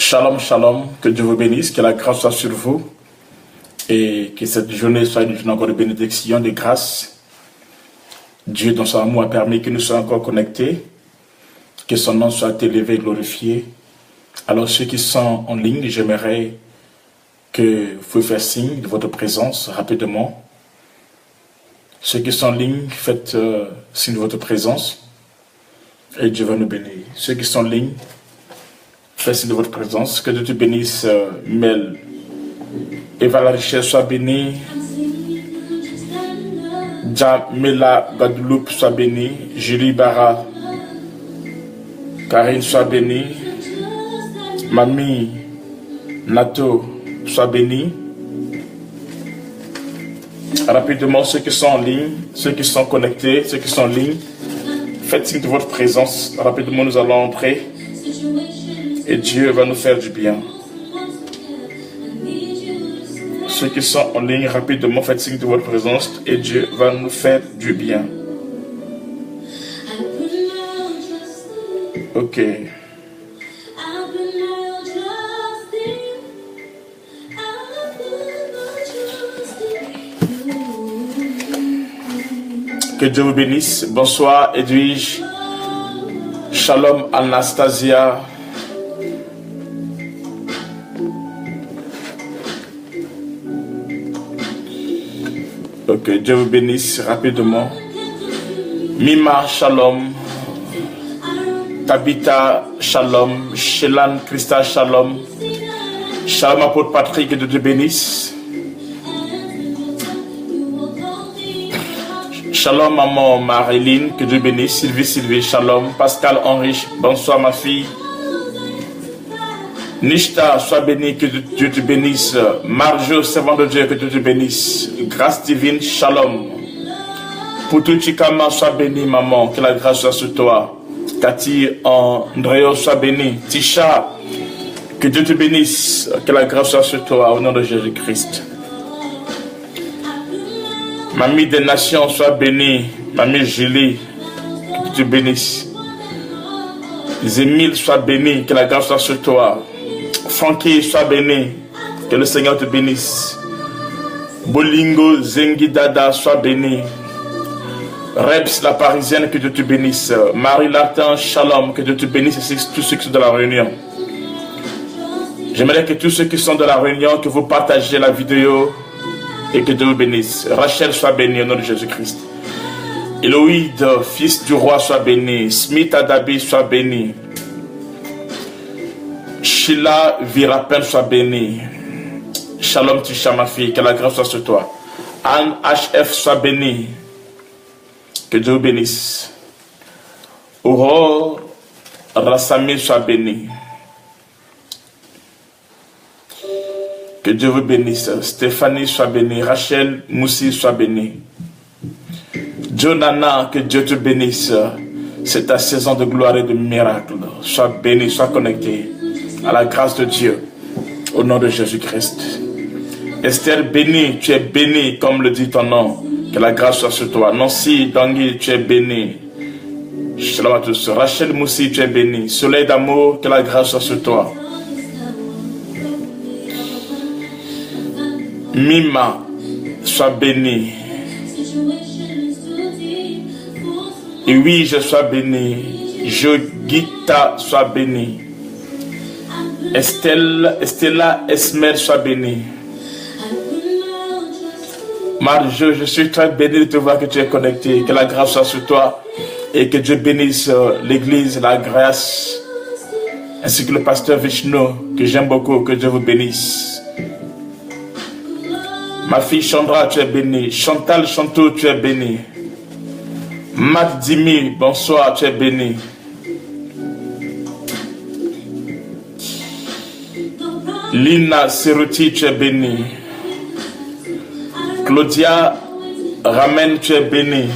Shalom, shalom, que Dieu vous bénisse, que la grâce soit sur vous et que cette journée soit une journée encore de bénédiction, de grâce. Dieu, dans son amour, a permis que nous soyons encore connectés, que son nom soit élevé et glorifié. Alors, ceux qui sont en ligne, j'aimerais que vous fassiez signe de votre présence rapidement. Ceux qui sont en ligne, faites signe de votre présence et Dieu va nous bénir. Ceux qui sont en ligne, faites signe de votre présence. Que Dieu te bénisse, Mel. Eva la richesse soit bénie. Jamela Guadeloupe soit bénie. Julie Barra. Karine soit bénie. Mamie Nato soit bénie. Rapidement, ceux qui sont en ligne, ceux qui sont connectés, ceux qui sont en ligne, faites signe de votre présence. Rapidement, nous allons entrer et Dieu va nous faire du bien. Ceux qui sont en ligne, rapidement, faites signe de votre présence et Dieu va nous faire du bien. Ok. Que Dieu vous bénisse. Bonsoir Edwige. Shalom Anastasia. Ok, Dieu vous bénisse rapidement. Mima, shalom. Tabitha, shalom. Shelan, Christa, shalom. Shalom, apôtre Patrick, que Dieu te bénisse. Shalom, maman Marilyn, que Dieu bénisse. Sylvie, shalom. Pascal, Henri, bonsoir ma fille. Nishta, sois béni, que Dieu te bénisse. Marjo, servant de Dieu, que Dieu te bénisse. Grâce divine, shalom. Poutou Chikama, sois béni, maman, que la grâce soit sur toi. Cathy, Andréo, sois béni. Tisha, que Dieu te bénisse, que la grâce soit sur toi, au nom de Jésus-Christ. Mamie des nations, sois bénie. Mamie Julie, que Dieu te bénisse. Zémile, sois béni, que la grâce soit sur toi. Francky, sois béni, que le Seigneur te bénisse. Bolingo, Zengi Dada, sois béni. Rebs, la Parisienne, que Dieu te bénisse. Marie Latin, shalom, que Dieu te bénisse. Et tous ceux qui sont de la réunion. J'aimerais que tous ceux qui sont de la réunion, que vous partagez la vidéo et que Dieu vous bénisse. Rachel, sois béni au nom de Jésus-Christ. Eloïde, fils du roi, sois béni. Smith Adabi, sois béni. Sheila Virapel, sois béni. Shalom Tisha, ma fille, que la grâce soit sur toi. Anne HF, sois béni. Que Dieu vous bénisse. Aurore Rassami, sois béni. Que Dieu vous bénisse. Stéphanie, sois bénie. Rachel Moussi, sois bénie. Jonana, que Dieu te bénisse. C'est ta saison de gloire et de miracle. Sois béni, sois connecté à la grâce de Dieu. Au nom de Jésus-Christ. Esther, béni, tu es béni, comme le dit ton nom. Que la grâce soit sur toi. Nancy Dangui, tu es béni. Shalom à tous. Rachel Moussi, tu es béni. Soleil d'amour, que la grâce soit sur toi. Mima, sois béni. Et oui, je sois béni. Jogita, sois béni. Estella Esmer, sois béni. Marjo, je suis très béni de te voir que tu es connecté. Que la grâce soit sur toi et que Dieu bénisse l'église, la grâce, ainsi que le pasteur Vishnu, que j'aime beaucoup. Que Dieu vous bénisse. Ma fille Chandra, tu es bénie. Chantal Chantou, tu es bénie. Matt Dimi, bonsoir, tu es bénie. Lina Seruti, tu es bénie. Claudia Ramen, tu es bénie.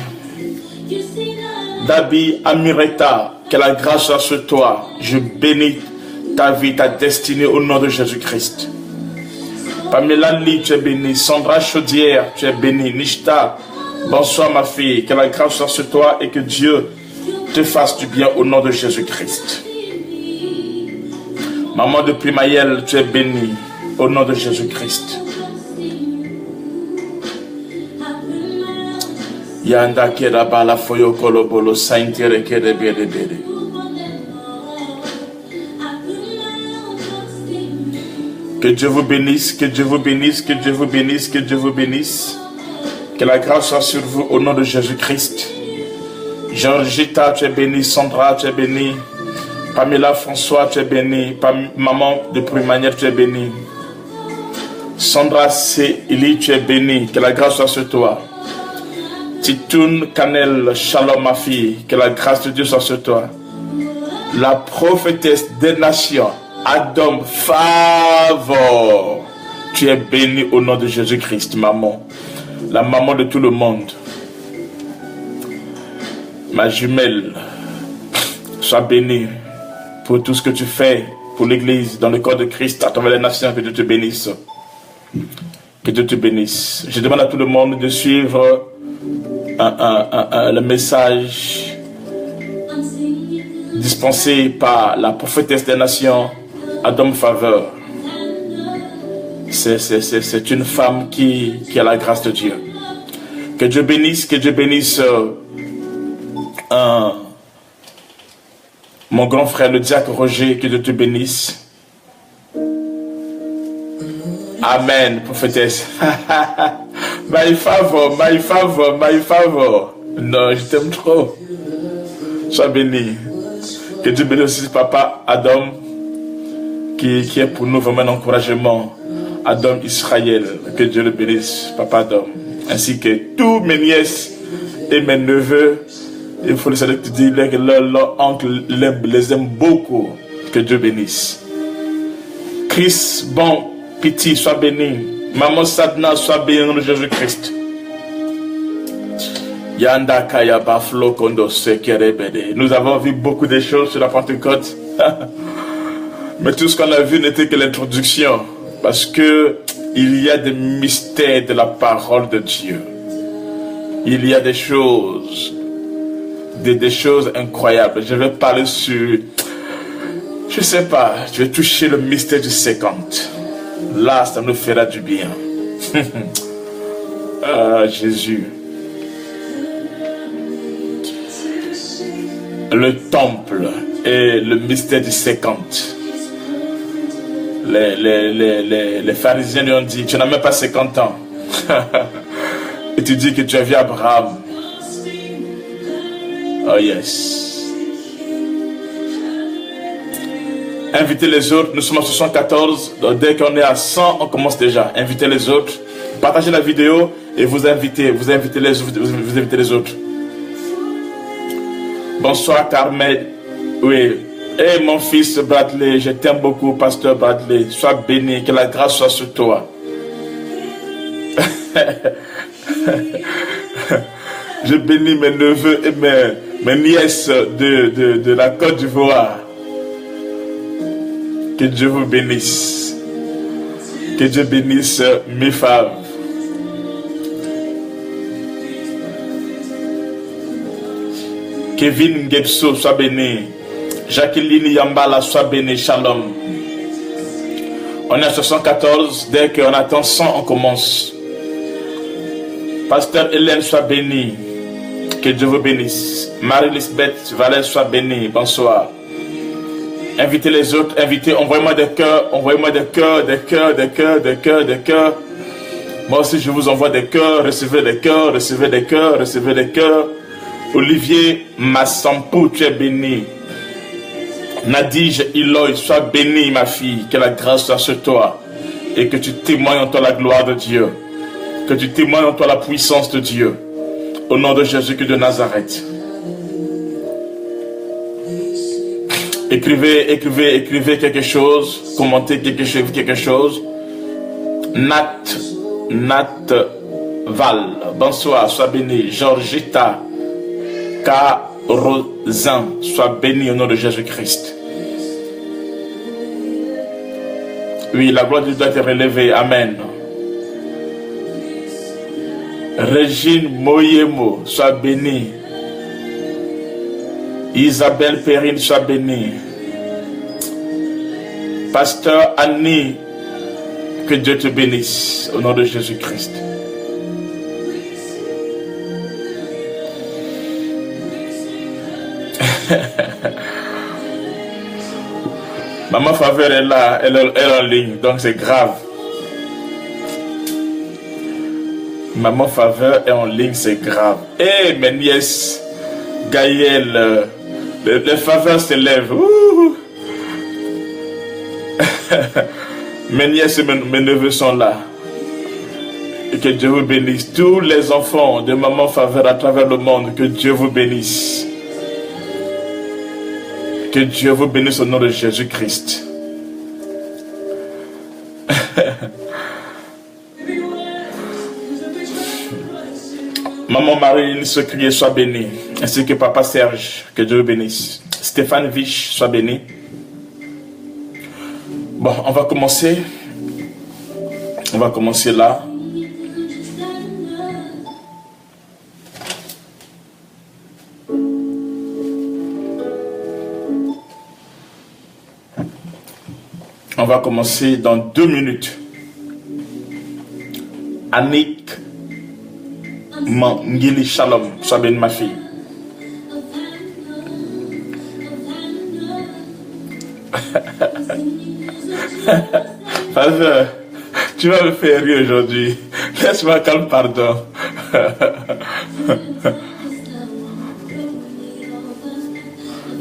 Dabi Amireta, que la grâce soit sur toi. Je bénis ta vie, ta destinée au nom de Jésus-Christ. Pamela Lee, tu es bénie. Sandra Chaudière, tu es bénie. Nishta, bonsoir ma fille. Que la grâce soit sur toi et que Dieu te fasse du bien au nom de Jésus-Christ. Maman de Primayel, tu es bénie au nom de Jésus-Christ. Yanda kera bala foyo kolobolo saintere kere bere bere. Que Dieu vous bénisse, que Dieu vous bénisse, que Dieu vous bénisse, que Dieu vous bénisse. Que la grâce soit sur vous au nom de Jésus-Christ. Georgita, tu es bénie. Sandra, tu es bénie. Pamela François, tu es bénie. Maman de Primanière, tu es bénie. Sandra Célie, tu es bénie. Que la grâce soit sur toi. Titoun Canel, shalom ma fille. Que la grâce de Dieu soit sur toi. La prophétesse des nations, Adam Favor, tu es bénie au nom de Jésus-Christ, maman. La maman de tout le monde. Ma jumelle, sois bénie pour tout ce que tu fais pour l'Église, dans le corps de Christ, à travers les nations. Que Dieu te bénisse. Que Dieu te bénisse. Je demande à tout le monde de suivre le message dispensé par la prophétesse des nations, Adam Faveur. C'est une femme qui a la grâce de Dieu. Que Dieu bénisse mon grand frère, le diacre Roger, que Dieu te bénisse. Amen, prophétesse. My favor. Non, je t'aime trop. Sois béni. Que Dieu bénisse aussi papa Adam, qui est pour nous vraiment un encouragement. Adam Israël, que Dieu le bénisse, papa Adam. Ainsi que tous mes nièces et mes neveux. Il faut le savoir que tu dis que leur oncle les aime beaucoup. Que Dieu bénisse. Chris, bon, pitié, sois béni. Maman Sadna, sois béni au nom de Jésus-Christ. Yanda Kaya Baflo Kondo Sekerebede. Nous avons vu beaucoup de choses sur la Pentecôte. Mais tout ce qu'on a vu n'était que l'introduction. Parce que il y a des mystères de la parole de Dieu. Il y a des choses. Des choses incroyables. Je vais parler sur... Je sais pas. Je vais toucher le mystère du 50. Là, ça nous fera du bien. Ah, Jésus. Le temple et le mystère du 50. Les pharisiens lui ont dit, tu n'as même pas 50 ans. Et tu dis que tu as vu Abraham. Oh yes. Invitez les autres. Nous sommes à 74. Donc dès qu'on est à 100, on commence déjà. Invitez les autres. Partagez la vidéo et vous invitez les autres. Bonsoir Carmel. Oui. Eh mon fils Bradley, je t'aime beaucoup, pasteur Bradley. Sois béni, que la grâce soit sur toi. Je bénis mes neveux et mes nièces de la Côte d'Ivoire. Que Dieu vous bénisse. Que Dieu bénisse mes femmes. Kevin Gebso, sois béni. Jacqueline Yambala, sois béni. Shalom. On est à 74. Dès qu'on attend 100, on commence. Pasteur Hélène, sois béni. Que Dieu vous bénisse. Marie-Lisbeth Valère, sois béni. Bonsoir. Invitez les autres. Invitez. Envoyez-moi des cœurs. Envoyez-moi des cœurs. Des cœurs. Des cœurs. Des cœurs. Des cœurs. Moi aussi, je vous envoie des cœurs. Recevez des cœurs. Recevez des cœurs. Recevez des cœurs. Olivier Massampou, tu es béni. Nadige Iloy, sois béni, ma fille. Que la grâce soit sur toi. Et que tu témoignes en toi la gloire de Dieu. Que tu témoignes en toi la puissance de Dieu. Au nom de Jésus-Christ de Nazareth. Écrivez quelque chose. Commentez quelque chose. Nat Val. Bonsoir, sois béni. Georgita Rosin, sois béni au nom de Jésus-Christ. Oui, la gloire de Dieu doit être relevée. Amen. Régine Moyemo, sois bénie. Isabelle Perrine, sois bénie. Pasteur Annie, que Dieu te bénisse au nom de Jésus-Christ. Maman Faveur est là, elle est en ligne, donc c'est grave. Maman Faveur est en ligne, c'est grave. Eh, mes nièces, Gaëlle, les faveurs s'élèvent. Mes nièces et mes neveux sont là. Et que Dieu vous bénisse. Tous les enfants de Maman Faveur à travers le monde, que Dieu vous bénisse. Que Dieu vous bénisse au nom de Jésus-Christ. Maman Marine Secret, sois bénie. Ainsi que Papa Serge, que Dieu vous bénisse. Stéphane Vich, sois béni. Bon, on va commencer. On va commencer là. On va commencer dans 2 minutes. Annick Mangili Shalom, sois bénie ma fille. Faveur, tu vas me faire rire aujourd'hui. Laisse-moi calme, pardon.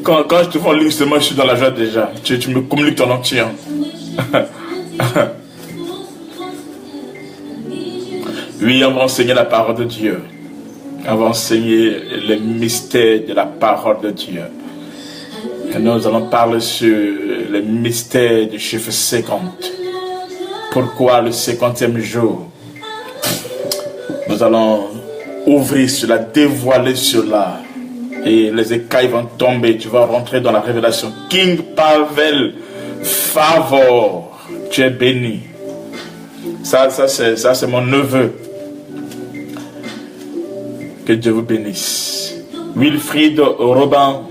Quand je te vois en ligne, je suis dans la joie déjà. Tu me communiques ton entier. Oui, on va enseigner la parole de Dieu. On va enseigner les mystères de la parole de Dieu. Et nous allons parler sur les mystères du chiffre 50. Pourquoi le 50e jour? Nous allons ouvrir cela, dévoiler cela. Et les écailles vont tomber. Tu vas rentrer dans la révélation. King Pavel Favor, tu es béni. Ça c'est mon neveu. Que Dieu vous bénisse. Wilfried Robin,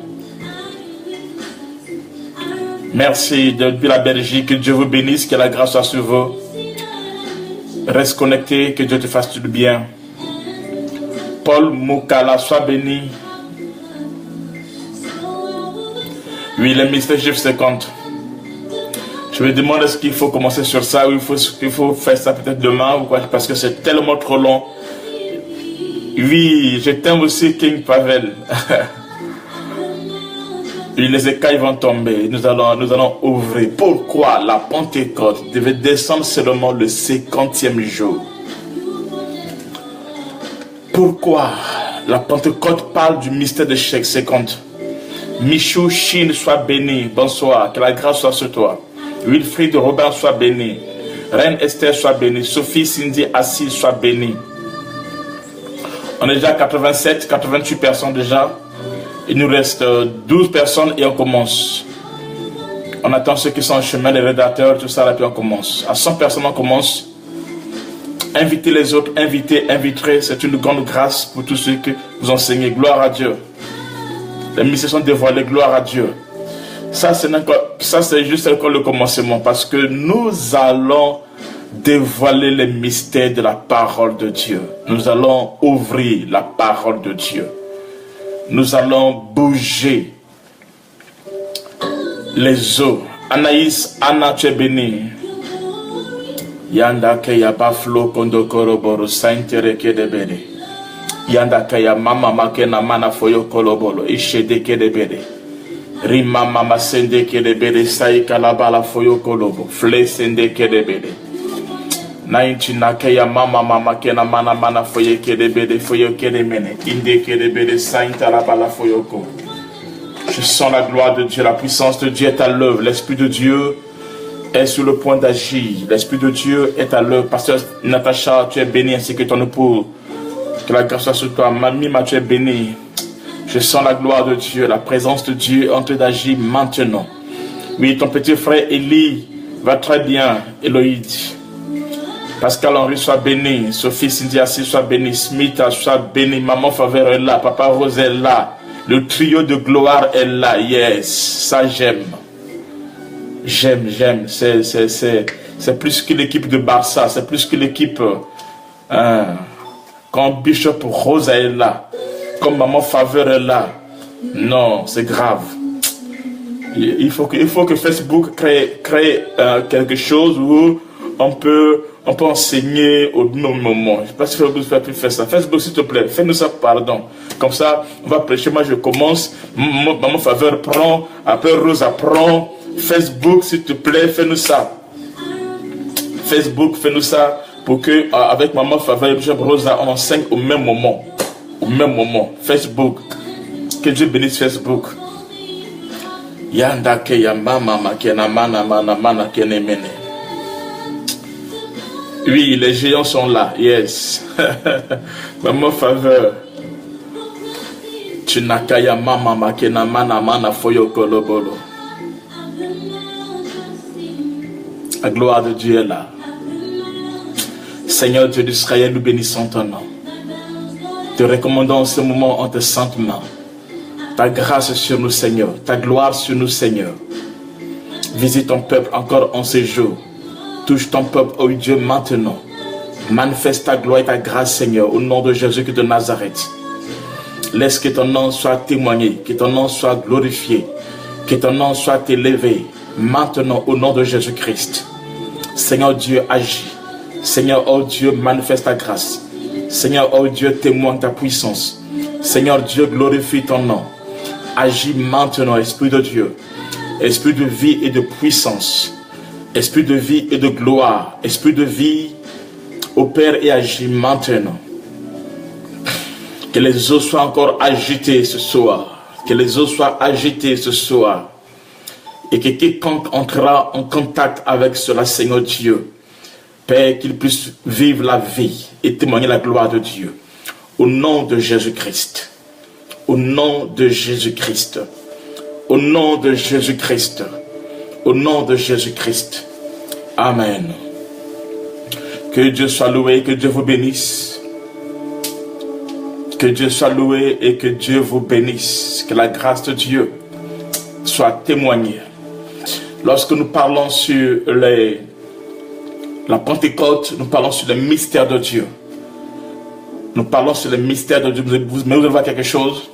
merci depuis la Belgique. Que Dieu vous bénisse, que la grâce soit sur vous. Reste connecté, que Dieu te fasse tout le bien. Paul Moukala, sois béni. Oui, le mystère chiffre 50. Je me demande est-ce qu'il faut commencer sur ça ou il faut faire ça peut-être demain ou quoi, parce que c'est tellement trop long. Oui, je t'aime aussi King Pavel. Oui, les écailles vont tomber. Nous allons ouvrir. Pourquoi la Pentecôte devait descendre seulement le 50e jour? Pourquoi la Pentecôte parle du mystère de chèque 50? Michou Chine, sois béni. Bonsoir. Que la grâce soit sur toi. Wilfried Robert, sois béni. Reine Esther, sois béni. Sophie Cindy Assis, sois béni. On est déjà à 87, 88 personnes déjà. Il nous reste 12 personnes et on commence. On attend ceux qui sont en chemin, les rédacteurs, tout ça, là, puis on commence. À 100 personnes, on commence. Invitez les autres, inviterez. C'est une grande grâce pour tous ceux que vous enseignez. Gloire à Dieu. Les mystères sont dévoilés, gloire à Dieu. Ça, c'est juste encore le commencement, parce que nous allons dévoiler les mystères de la parole de Dieu. Nous allons ouvrir la parole de Dieu. Nous allons bouger les eaux. Anaïs, Anna, tu es bénie. Yanda keya baflo kondo koroboro saintere kedebere. Yanda keya mama makena mana foyo kolobolo ishede kedebere. Rima mama sende kedebere sai kalabala foyo kolobo fle sende kedebere. Nainchi nakeya mama kena mana foye kedebere foyo kedemene inde kedebere sainta labala foyo ko. Je sens la gloire de Dieu, la puissance de Dieu est à l'œuvre, l'Esprit de Dieu est sur le point d'agir. L'Esprit de Dieu est à l'œuvre. Pasteur Natacha, tu es béni ainsi que ton époux. Que la grâce soit sur toi. Mamie, tu es béni. Je sens la gloire de Dieu, la présence de Dieu en train d'agir maintenant. Oui, ton petit frère Élie va très bien. Eloïde. Pascal Henri, sois béni. Sophie Cindy Assis, sois béni. Smith, sois béni. Maman Faveur est là. Papa Rose est là. Le trio de gloire est là. Yes, ça j'aime. J'aime. C'est plus que l'équipe de Barça, c'est plus que l'équipe... quand Bishop Rosa est là, comme Maman Faveur est là, non, c'est grave. Il faut que Facebook crée quelque chose où on peut enseigner au même moment. Je ne sais pas si Facebook ne peut plus faire ça. Facebook, s'il te plaît, fais-nous ça, pardon. Comme ça, on va prêcher. Moi, je commence. Maman Faveur prend. Après, Rosa prend. Facebook, s'il te plaît, fais-nous ça. Facebook, fais-nous ça pour que, avec Maman Faveur et Bishop Rosa, on enseigne au même moment. Au même moment. Facebook. Que Dieu bénisse Facebook. Yanda ke yamba mama ke na mana ke ne mene. Oui, les géants sont là. Yes. Maman Faveur. Tu n'as qu'à yamba mama ke na mana foyo kolobolo. La gloire de Dieu est là. Seigneur Dieu d'Israël, nous bénissons ton nom. Te recommandons en ce moment en tes saintes mains. Ta grâce sur nous, Seigneur. Ta gloire sur nous, Seigneur. Visite ton peuple encore en ces jours. Touche ton peuple, oh Dieu, maintenant. Manifeste ta gloire et ta grâce, Seigneur, au nom de Jésus-Christ de Nazareth. Laisse que ton nom soit témoigné, que ton nom soit glorifié, que ton nom soit élevé. Maintenant, au nom de Jésus-Christ. Seigneur Dieu, agis. Seigneur, oh Dieu, manifeste ta grâce. Seigneur, oh Dieu, témoigne ta puissance. Seigneur Dieu, glorifie ton nom. Agis maintenant, Esprit de Dieu. Esprit de vie et de puissance. Esprit de vie et de gloire. Esprit de vie, opère et agis maintenant. Que les eaux soient encore agitées ce soir. Que les eaux soient agitées ce soir. Et que quiconque entrera en contact avec cela, Seigneur Dieu, Père, qu'il puisse vivre la vie et témoigner la gloire de Dieu. Au nom de Jésus-Christ. Au nom de Jésus-Christ. Au nom de Jésus-Christ. Au nom de Jésus-Christ. Amen. Que Dieu soit loué, que Dieu vous bénisse. Que Dieu soit loué et que Dieu vous bénisse. Que la grâce de Dieu soit témoignée. Lorsque nous parlons sur la Pentecôte, nous parlons sur le mystère de Dieu. Nous parlons sur le mystère de Dieu. Mais vous allez voir quelque chose.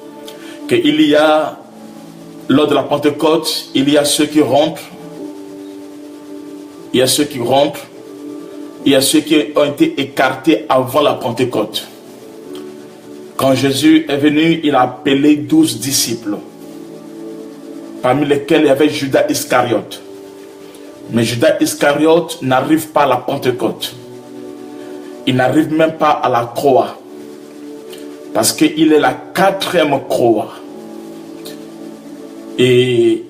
Qu'il y a, lors de la Pentecôte, il y a ceux qui rentrent. Il y a ceux qui rentrent. Il y a ceux qui ont été écartés avant la Pentecôte. Quand Jésus est venu, il a appelé 12 disciples. Parmi lesquels il y avait Judas Iscariote. Mais Judas Iscariote n'arrive pas à la Pentecôte. Il n'arrive même pas à la croix. Parce qu'il est la 4e croix. Et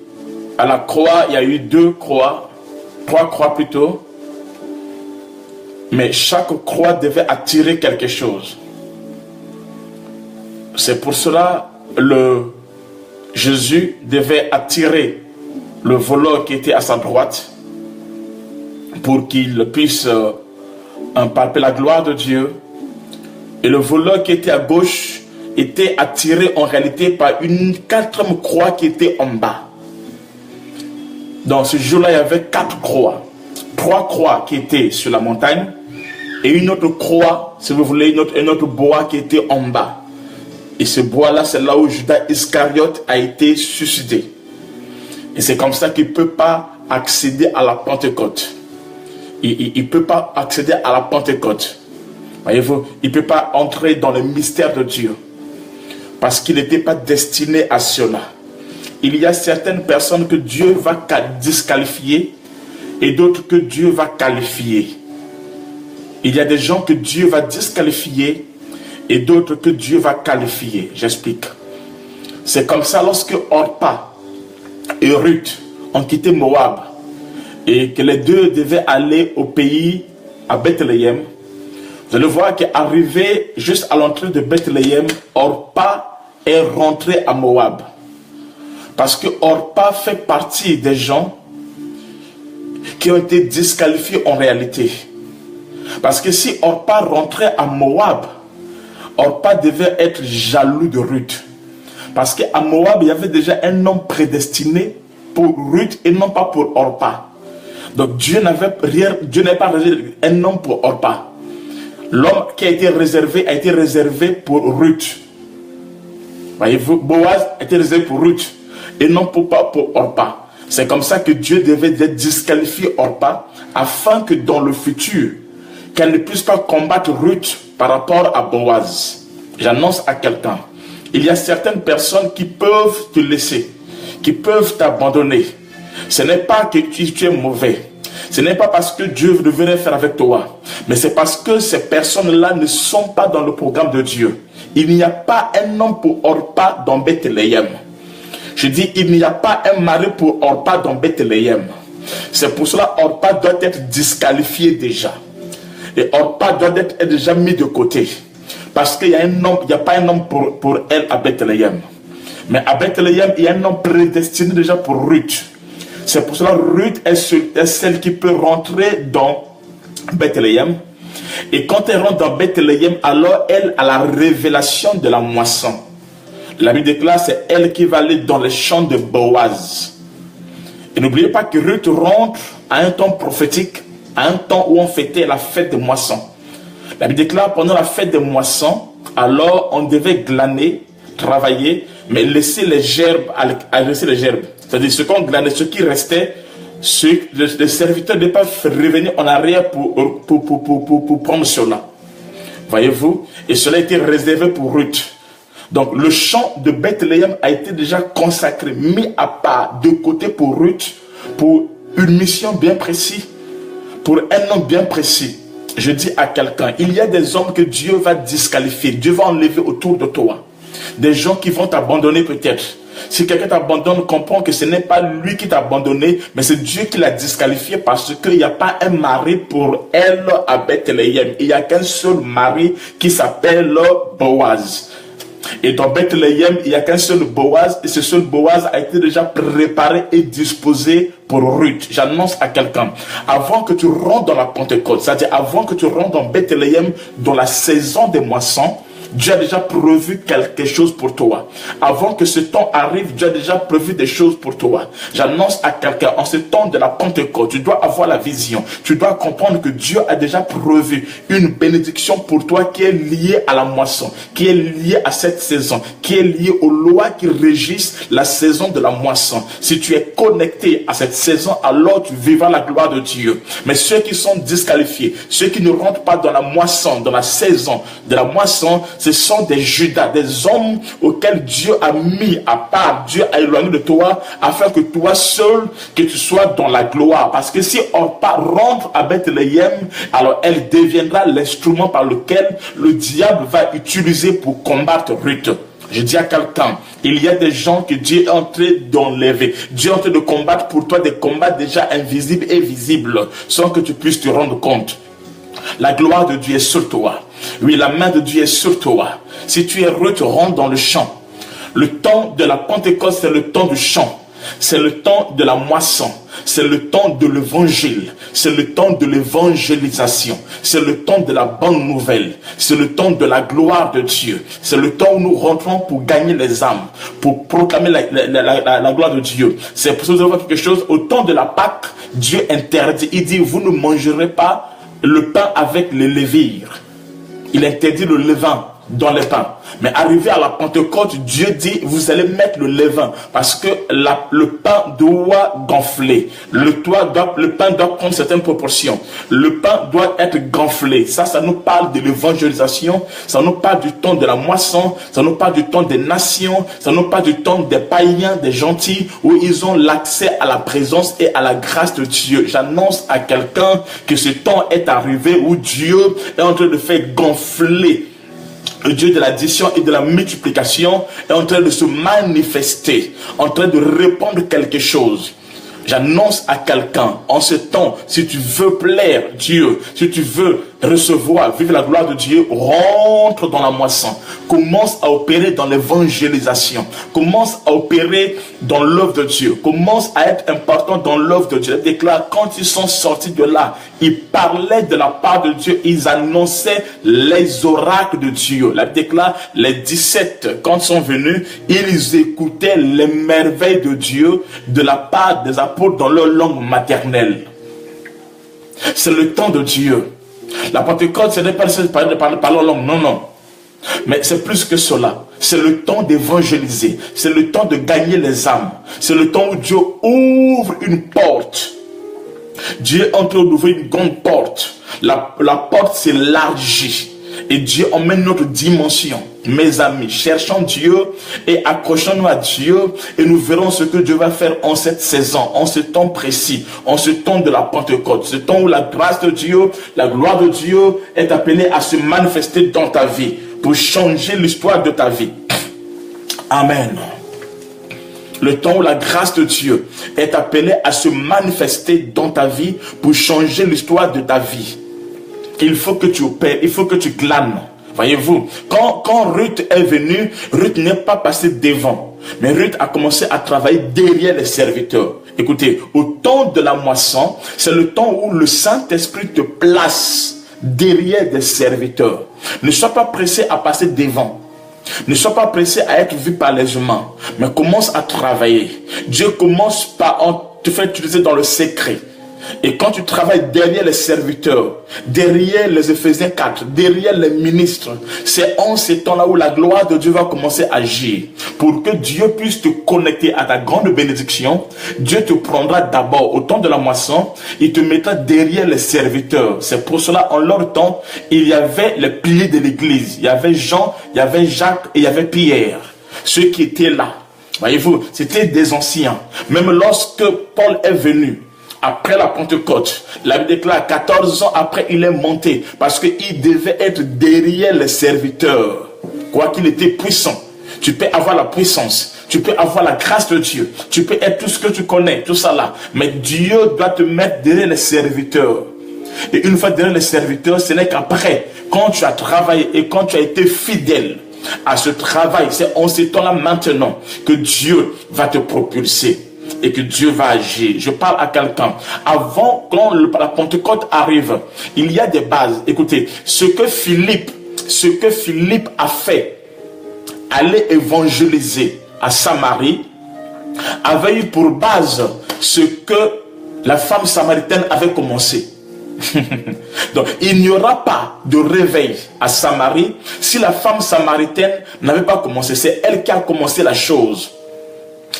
à la croix, il y a eu 2 croix. 3 croix plutôt. Mais chaque croix devait attirer quelque chose. C'est pour cela Jésus devait attirer le voleur qui était à sa droite pour qu'il puisse palper la gloire de Dieu. Et le voleur qui était à gauche était attiré en réalité par une 4e croix qui était en bas. Dans ce jour-là, il y avait 4 croix. 3 croix qui étaient sur la montagne et une autre croix, si vous voulez, un autre bois qui était en bas. Et ce bois-là, c'est là où Judas Iscariote a été suicidé. Et c'est comme ça qu'il ne peut pas accéder à la Pentecôte. Il ne peut pas accéder à la Pentecôte. Voyez-vous, il ne peut pas entrer dans le mystère de Dieu. Parce qu'il n'était pas destiné à cela. Il y a certaines personnes que Dieu va disqualifier et d'autres que Dieu va qualifier. Il y a des gens que Dieu va disqualifier et d'autres que Dieu va qualifier. J'explique. C'est comme ça lorsque Orpa et Ruth ont quitté Moab et que les deux devaient aller au pays à Bethléem. Vous allez voir qu'arrivé juste à l'entrée de Bethléem, Orpa est rentré à Moab. Parce que Orpa fait partie des gens qui ont été disqualifiés en réalité. Parce que si Orpa rentrait à Moab, Orpa devait être jaloux de Ruth. Parce qu'à Moab, il y avait déjà un homme prédestiné pour Ruth et non pas pour Orpa. Donc Dieu n'avait pas réservé un homme pour Orpa. L'homme qui a été réservé pour Ruth. Voyez-vous, Boaz a été réservé pour Ruth et non pas pour Orpa. C'est comme ça que Dieu devait disqualifier Orpa afin que dans le futur, qu'elle ne puisse pas combattre Ruth par rapport à Boaz. J'annonce à quelqu'un, il y a certaines personnes qui peuvent te laisser, qui peuvent t'abandonner. Ce n'est pas que tu es mauvais. Ce n'est pas parce que Dieu ne veut rien faire avec toi, mais c'est parce que ces personnes-là ne sont pas dans le programme de Dieu. Il n'y a pas un homme pour Orpa dans Bethléem. Je dis, il n'y a pas un mari pour Orpa dans Bethléem. C'est pour cela Orpa doit être disqualifié déjà. Et Orpa doit être déjà mis de côté. Parce qu'il y a un homme, il n'y a pas un homme pour elle à Bethléem. Mais à Bethléem, il y a un homme prédestiné déjà pour Ruth. C'est pour cela que Ruth est celle qui peut rentrer dans Bethléem. Et quand elle rentre dans Bethléem, alors elle a la révélation de la moisson. La Bible déclare, c'est elle qui va aller dans les champs de Boaz. Et n'oubliez pas que Ruth rentre à un temps prophétique, à un temps où on fêtait la fête de moisson. La Bible déclare, pendant la fête de moisson, alors on devait glaner, travailler, mais laisser les gerbes, c'est-à-dire ce qu'on glanait, ce qui restait, les serviteurs ne peuvent pas revenir en arrière pour prendre cela. Voyez-vous? Et cela a été réservé pour Ruth. Donc le champ de Bethléem a été déjà consacré, mis à part, de côté pour Ruth, pour une mission bien précise, pour un homme bien précis. Je dis à quelqu'un, il y a des hommes que Dieu va disqualifier, Dieu va enlever autour de toi. Des gens qui vont t'abandonner peut-être. Si quelqu'un t'abandonne, comprends que ce n'est pas lui qui t'a abandonné, mais c'est Dieu qui l'a disqualifié parce qu'il n'y a pas un mari pour elle à Bethléem. Il n'y a qu'un seul mari qui s'appelle Boaz. Et dans Bethléem, il n'y a qu'un seul Boaz, et ce seul Boaz a été déjà préparé et disposé pour Ruth. J'annonce à quelqu'un, avant que tu rentres dans la Pentecôte, c'est-à-dire avant que tu rentres dans Bethléem, dans la saison des moissons, Dieu a déjà prévu quelque chose pour toi. Avant que ce temps arrive, Dieu a déjà prévu des choses pour toi. J'annonce à quelqu'un, en ce temps de la Pentecôte, tu dois avoir la vision. Tu dois comprendre que Dieu a déjà prévu une bénédiction pour toi qui est liée à la moisson, qui est liée à cette saison, qui est liée aux lois qui régissent la saison de la moisson. Si tu es connecté à cette saison, alors tu vivras la gloire de Dieu. Mais ceux qui sont disqualifiés, ceux qui ne rentrent pas dans la moisson, dans la saison de la moisson, ce sont des Judas, des hommes auxquels Dieu a mis à part, Dieu a éloigné de toi, afin que toi seul, que tu sois dans la gloire. Parce que si Orpa rentre à Bethléem, alors elle deviendra l'instrument par lequel le diable va utiliser pour combattre Ruth. Je dis à quelqu'un, il y a des gens que Dieu est en train d'enlever. Dieu est en train de combattre pour toi des combats déjà invisibles et visibles, sans que tu puisses te rendre compte. La gloire de Dieu est sur toi. Oui, la main de Dieu est sur toi. Si tu es heureux, tu rentres dans le champ. Le temps de la Pentecôte, c'est le temps du champ. C'est le temps de la moisson. C'est le temps de l'évangile. C'est le temps de l'évangélisation. C'est le temps de la bonne nouvelle. C'est le temps de la gloire de Dieu. C'est le temps où nous rentrons pour gagner les âmes, pour proclamer la gloire de Dieu. C'est pour ça que vous avez quelque chose. Au temps de la Pâque, Dieu interdit. Il dit, vous ne mangerez pas le pain avec les levures. Il interdit le levain dans les pains. Mais arrivé à la Pentecôte, Dieu dit, vous allez mettre le levain parce que le pain doit gonfler. Le pain doit prendre certaines proportions. Le pain doit être gonflé. Ça nous parle de l'évangélisation. Ça nous parle du temps de la moisson. Ça nous parle du temps des nations. Ça nous parle du temps des païens, des gentils, où ils ont l'accès à la présence et à la grâce de Dieu. J'annonce à quelqu'un que ce temps est arrivé où Dieu est en train de faire gonfler. Le Dieu de l'addition et de la multiplication est en train de se manifester, en train de répondre quelque chose. J'annonce à quelqu'un, en ce temps, si tu veux plaire Dieu, si tu veux recevoir, vivre la gloire de Dieu, rentre dans la moisson, commence à opérer dans l'évangélisation, commence à opérer dans l'œuvre de Dieu, commence à être important dans l'œuvre de Dieu. Il déclare, quand ils sont sortis de là, ils parlaient de la part de Dieu, ils annonçaient les oracles de Dieu. La déclare, les 17, quand ils sont venus, ils écoutaient les merveilles de Dieu de la part des apôtres dans leur langue maternelle. C'est le temps de Dieu. La Pentecôte, ce n'est pas de parler en langue, non, non. Mais c'est plus que cela. C'est le temps d'évangéliser. C'est le temps de gagner les âmes. C'est le temps où Dieu ouvre une porte. Dieu est en train d'ouvrir une grande porte. La porte s'élargit. Et Dieu emmène notre dimension. Mes amis, cherchons Dieu et accrochons-nous à Dieu et nous verrons ce que Dieu va faire en cette saison, en ce temps précis, en ce temps de la Pentecôte, ce temps où la grâce de Dieu, la gloire de Dieu est appelée à se manifester dans ta vie pour changer l'histoire de ta vie. Amen. Le temps où la grâce de Dieu est appelée à se manifester dans ta vie pour changer l'histoire de ta vie. Il faut que tu opères, il faut que tu glanes. Voyez-vous, quand Ruth est venue, Ruth n'est pas passée devant, mais Ruth a commencé à travailler derrière les serviteurs. Écoutez, au temps de la moisson, c'est le temps où le Saint-Esprit te place derrière des serviteurs. Ne sois pas pressé à passer devant. Ne sois pas pressé à être vu par les humains, mais commence à travailler. Dieu commence par te faire utiliser dans le secret. Et quand tu travailles derrière les serviteurs, derrière les Éphésiens 4, derrière les ministres, c'est en ces temps-là où la gloire de Dieu va commencer à agir. Pour que Dieu puisse te connecter à ta grande bénédiction, Dieu te prendra d'abord au temps de la moisson, il te mettra derrière les serviteurs. C'est pour cela, en leur temps, il y avait les piliers de l'église. Il y avait Jean, il y avait Jacques et il y avait Pierre. Ceux qui étaient là. Voyez-vous, c'était des anciens. Même lorsque Paul est venu, après la Pentecôte, la Bible déclare 14 ans après, il est monté parce qu'il devait être derrière les serviteurs. Quoi qu'il était puissant, tu peux avoir la puissance, tu peux avoir la grâce de Dieu, tu peux être tout ce que tu connais, tout ça là. Mais Dieu doit te mettre derrière les serviteurs. Et une fois derrière les serviteurs, ce n'est qu'après, quand tu as travaillé et quand tu as été fidèle à ce travail, c'est en ce temps-là maintenant que Dieu va te propulser. Et que Dieu va agir. Je parle à quelqu'un. Avant, quand la Pentecôte arrive, il y a des bases. Écoutez, ce que Philippe a fait, aller évangéliser à Samarie, avait eu pour base ce que la femme samaritaine avait commencé. Donc, il n'y aura pas de réveil à Samarie si la femme samaritaine n'avait pas commencé. C'est elle qui a commencé la chose.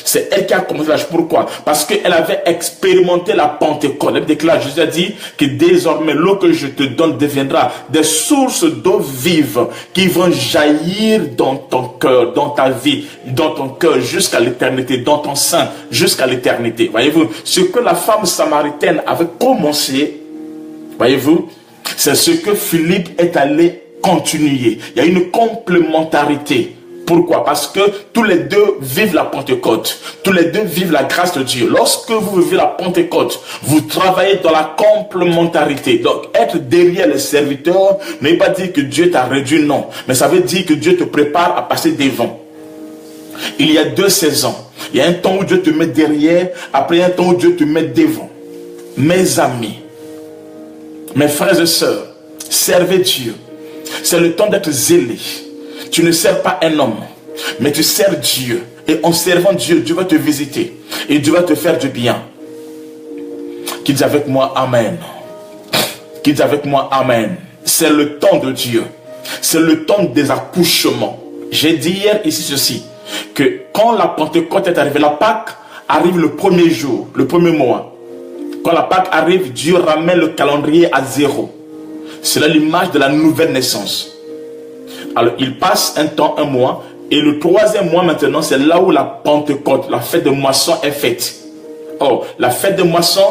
C'est elle qui a commencé la chose. Pourquoi? Parce qu'elle avait expérimenté la Pentecôte. Elle déclare, Jésus a dit que désormais l'eau que je te donne deviendra des sources d'eau vive qui vont jaillir dans ton cœur, dans ta vie, dans ton cœur jusqu'à l'éternité, dans ton sein jusqu'à l'éternité. Voyez-vous, ce que la femme samaritaine avait commencé, voyez-vous, c'est ce que Philippe est allé continuer. Il y a une complémentarité. Pourquoi? Parce que tous les deux vivent la Pentecôte. Tous les deux vivent la grâce de Dieu. Lorsque vous vivez la Pentecôte, vous travaillez dans la complémentarité. Donc, être derrière les serviteurs ne veut pas dire que Dieu t'a réduit, non. Mais ça veut dire que Dieu te prépare à passer devant. Il y a deux saisons. Il y a un temps où Dieu te met derrière, après un temps où Dieu te met devant. Mes amis, mes frères et sœurs, servez Dieu. C'est le temps d'être zélé. Tu ne sers pas un homme, mais tu sers Dieu. Et en servant Dieu, Dieu va te visiter. Et Dieu va te faire du bien. Qui dit avec moi Amen. Qui dit avec moi Amen. C'est le temps de Dieu. C'est le temps des accouchements. J'ai dit hier ici ceci, que quand la Pentecôte est arrivée, la Pâque arrive le premier jour, le premier mois. Quand la Pâque arrive, Dieu ramène le calendrier à zéro. C'est là l'image de la nouvelle naissance. Alors, il passe un temps, un mois, et le troisième mois maintenant, c'est là où la Pentecôte, la fête de moisson est faite. Oh, la fête de moisson,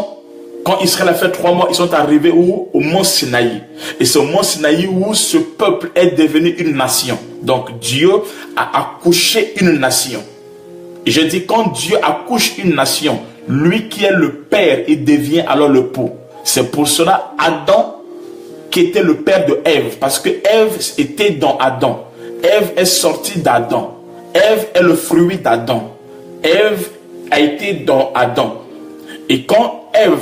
quand Israël a fait 3 mois, ils sont arrivés où? Au mont Sinaï. Et c'est au mont Sinaï où ce peuple est devenu une nation. Donc, Dieu a accouché une nation. Et je dis, quand Dieu accouche une nation, lui qui est le père, il devient alors le pou. C'est pour cela, Adam qui était le père de Ève, parce que Ève était dans Adam. Ève est sortie d'Adam. Ève est le fruit d'Adam. Ève a été dans Adam. Et quand Ève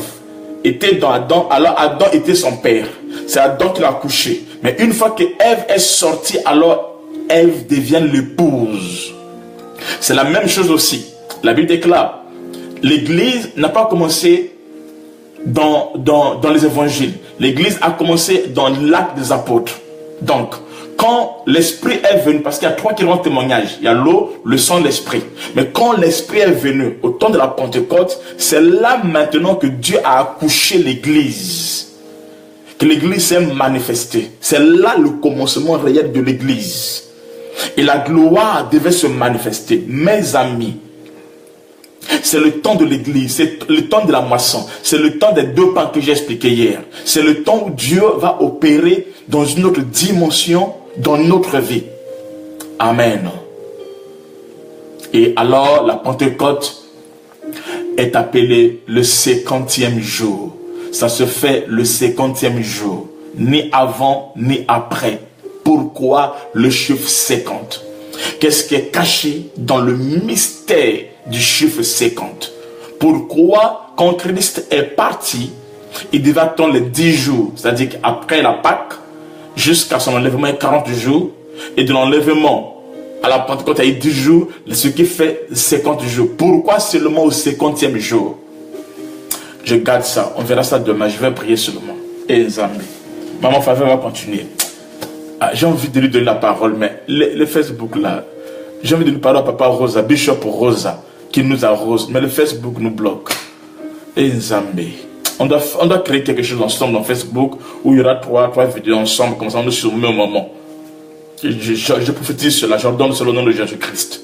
était dans Adam, alors Adam était son père. C'est Adam qui l'a couché. Mais une fois que Ève est sortie, alors Ève devient l'épouse. C'est la même chose aussi. La Bible déclare, l'Église n'a pas commencé dans les évangiles. L'Église a commencé dans l'acte des apôtres. Donc, quand l'Esprit est venu, parce qu'il y a 3 qui rendent témoignage, il y a l'eau, le sang, l'Esprit. Mais quand l'Esprit est venu au temps de la Pentecôte, c'est là maintenant que Dieu a accouché l'Église. Que l'Église s'est manifestée. C'est là le commencement réel de l'Église. Et la gloire devait se manifester. Mes amis, c'est le temps de l'église, c'est le temps de la moisson, c'est le temps des 2 pains que j'ai expliqué hier. C'est le temps où Dieu va opérer dans une autre dimension dans notre vie. Amen. Et alors la Pentecôte est appelée le 50e jour. Ça se fait le 50e jour, ni avant ni après. Pourquoi le chiffre 50? Qu'est-ce qui est caché dans le mystère du chiffre 50? Pourquoi, quand Christ est parti, il devait attendre les 10 jours, c'est-à-dire qu'après la Pâque, jusqu'à son enlèvement, 40 jours, et de l'enlèvement à la Pentecôte, il y a 10 jours, ce qui fait 50 jours. Pourquoi seulement au 50e jour? Je garde ça, on verra ça demain, je vais prier seulement. Et Zambé, maman Faveur va continuer. J'ai envie de lui donner la parole, mais le Facebook là, j'ai envie de lui parler à Papa Rosa, Bishop Rosa, qui nous arrose, mais le Facebook nous bloque. Et Zambé, on doit créer quelque chose ensemble dans Facebook où il y aura trois vidéos ensemble, comme ça on nous surmet au moment. Je prophétise cela, j'ordonne sur le nom de Jésus-Christ.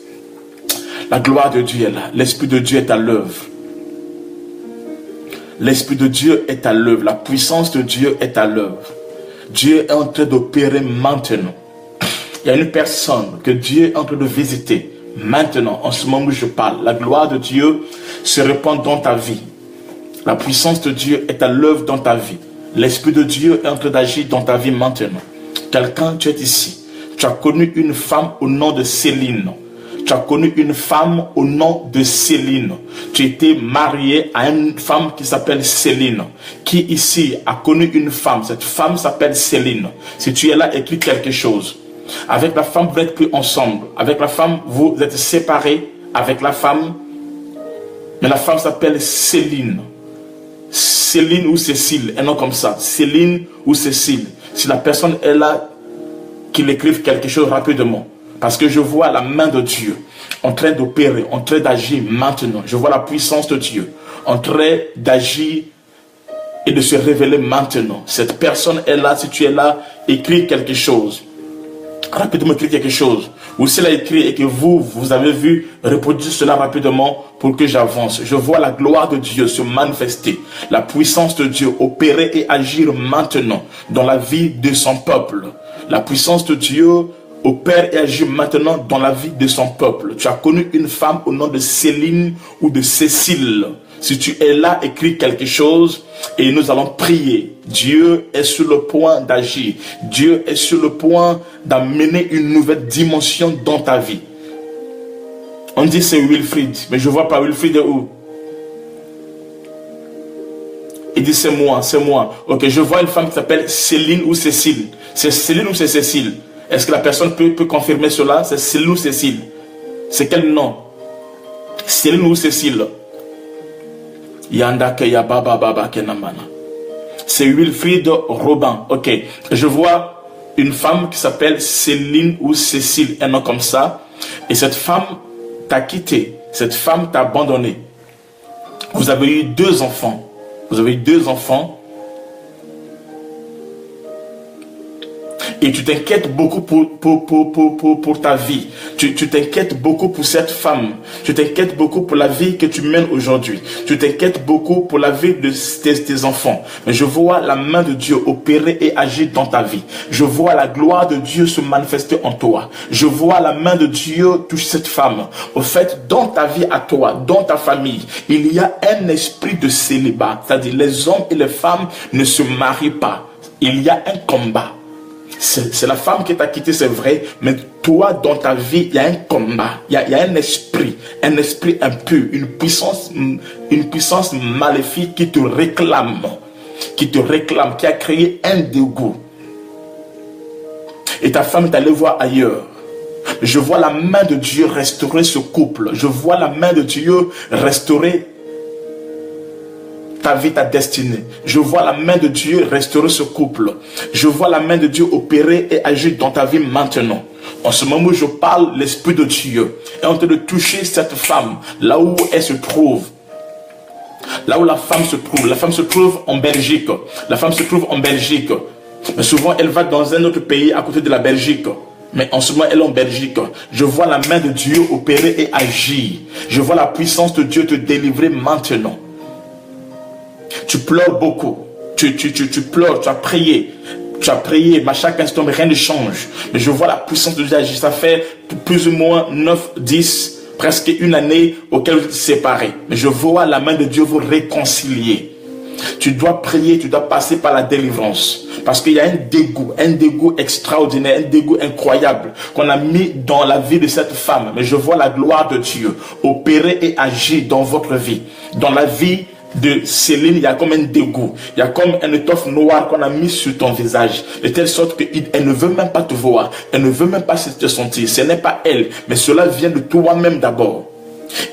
La gloire de Dieu est là, l'Esprit de Dieu est à l'œuvre. L'Esprit de Dieu est à l'œuvre, la puissance de Dieu est à l'œuvre. Dieu est en train d'opérer maintenant. Il y a une personne que Dieu est en train de visiter maintenant, en ce moment où je parle. La gloire de Dieu se répand dans ta vie. La puissance de Dieu est à l'œuvre dans ta vie. L'Esprit de Dieu est en train d'agir dans ta vie maintenant. Quelqu'un, tu es ici. Tu as connu une femme au nom de Céline. Tu as connu une femme au nom de Céline. Tu étais marié à une femme qui s'appelle Céline. Qui ici a connu une femme? Cette femme s'appelle Céline. Si tu es là, écris quelque chose. Avec la femme, vous n'êtes plus ensemble. Avec la femme, vous êtes séparés. Avec la femme, mais la femme s'appelle Céline. Céline ou Cécile, un nom comme ça. Céline ou Cécile. Si la personne est là, qu'il écrive quelque chose rapidement. Parce que je vois la main de Dieu en train d'opérer, en train d'agir maintenant. Je vois la puissance de Dieu en train d'agir et de se révéler maintenant. Cette personne est là. Si tu es là, écris quelque chose. Rapidement, écris quelque chose. Ou si elle a écrit et que vous avez vu, reproduire cela rapidement pour que j'avance. Je vois la gloire de Dieu se manifester. La puissance de Dieu opérer et agir maintenant dans la vie de son peuple. La puissance de Dieu opère et agit maintenant dans la vie de son peuple. Tu as connu une femme au nom de Céline ou de Cécile. Si tu es là, écris quelque chose et nous allons prier. Dieu est sur le point d'agir. Dieu est sur le point d'amener une nouvelle dimension dans ta vie. On dit c'est Wilfried, mais je ne vois pas Wilfried est où? Il dit c'est moi, c'est moi. Ok, je vois une femme qui s'appelle Céline ou Cécile. C'est Céline ou c'est Cécile? Est-ce que la personne peut confirmer cela? C'est Céline ou Cécile? C'est quel nom? Céline ou Cécile? C'est Wilfried Robin. Ok. Je vois une femme qui s'appelle Céline ou Cécile, un nom comme ça. Et cette femme t'a quitté. Cette femme t'a abandonné. Vous avez eu 2 enfants. Vous avez eu 2 enfants. Et tu t'inquiètes beaucoup pour ta vie. Tu t'inquiètes beaucoup pour cette femme. Tu t'inquiètes beaucoup pour la vie que tu mènes aujourd'hui. Tu t'inquiètes beaucoup pour la vie de tes enfants. Mais je vois la main de Dieu opérer et agir dans ta vie. Je vois la gloire de Dieu se manifester en toi. Je vois la main de Dieu toucher cette femme. Au fait, dans ta vie à toi, dans ta famille, il y a un esprit de célibat. C'est-à-dire les hommes et les femmes ne se marient pas. Il y a un combat. C'est la femme qui t'a quitté, c'est vrai, mais toi, dans ta vie, il y a un combat, il y a un esprit impur, une puissance maléfique qui te réclame, qui a créé un dégoût. Et ta femme est allée voir ailleurs. Je vois la main de Dieu restaurer ce couple. Je vois la main de Dieu restaurer ta vie, ta destinée. Je vois la main de Dieu restaurer ce couple. Je vois la main de Dieu opérer et agir dans ta vie maintenant. En ce moment où je parle, l'Esprit de Dieu est en train de toucher cette femme, là où elle se trouve. Là où la femme se trouve. La femme se trouve en Belgique. La femme se trouve en Belgique. Mais souvent, elle va dans un autre pays à côté de la Belgique. Mais en ce moment, elle est en Belgique. Je vois la main de Dieu opérer et agir. Je vois la puissance de Dieu te délivrer maintenant. Tu pleures beaucoup. Tu pleures, tu as prié. Tu as prié, mais à chaque instant, rien ne change. Mais je vois la puissance de Dieu agir. Ça fait plus ou moins 9, 10, presque une année auquel vous êtes séparés. Mais je vois la main de Dieu vous réconcilier. Tu dois prier, tu dois passer par la délivrance. Parce qu'il y a un dégoût extraordinaire, un dégoût incroyable qu'on a mis dans la vie de cette femme. Mais je vois la gloire de Dieu opérer et agir dans votre vie. Dans la vie de Céline, il y a comme un dégoût. Il y a comme une étoffe noire qu'on a mis sur ton visage. De telle sorte qu'elle ne veut même pas te voir. Elle ne veut même pas te sentir. Ce n'est pas elle, mais cela vient de toi-même d'abord.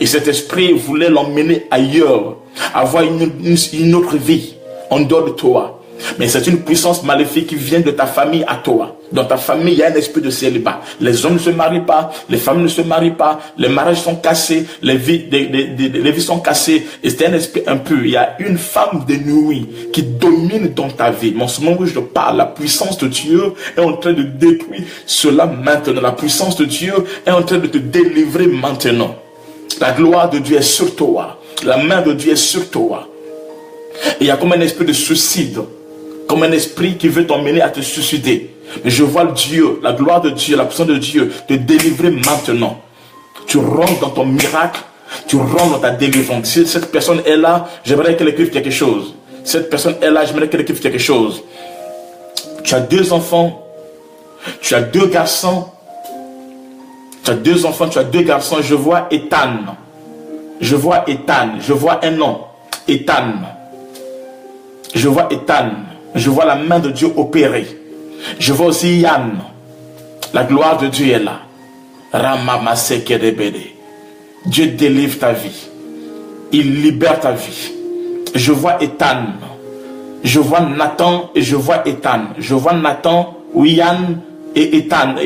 Et cet esprit voulait l'emmener ailleurs, avoir une autre vie en dehors de toi. Mais c'est une puissance maléfique qui vient de ta famille à toi. Dans ta famille, il y a un esprit de célibat. Les hommes ne se marient pas, les femmes ne se marient pas, les mariages sont cassés, les vies sont cassées. Et c'est un esprit impur. Il y a une femme de nuit qui domine dans ta vie. Mais en ce moment où je te parle, la puissance de Dieu est en train de détruire cela maintenant. La puissance de Dieu est en train de te délivrer maintenant. La gloire de Dieu est sur toi. La main de Dieu est sur toi. Et il y a comme un esprit de suicide. Comme un esprit qui veut t'emmener à te suicider. Mais je vois Dieu, la gloire de Dieu, la puissance de Dieu te délivrer maintenant. Tu rentres dans ton miracle. Tu rentres dans ta délivrance. Si cette personne est là, j'aimerais qu'elle écrive quelque chose. Cette personne est là, j'aimerais qu'elle écrive quelque chose. Tu as 2 enfants. Tu as 2 garçons. Tu as 2 enfants, tu as 2 garçons. Je vois Ethan. Je vois Ethan. Je vois un nom. Ethan. Je vois Ethan. Je vois la main de Dieu opérer. Je vois aussi Yann. La gloire de Dieu est là. Dieu délivre ta vie. Il libère ta vie. Je vois Ethan. Je vois Nathan et je vois Ethan. Je vois Nathan, Yann et Ethan.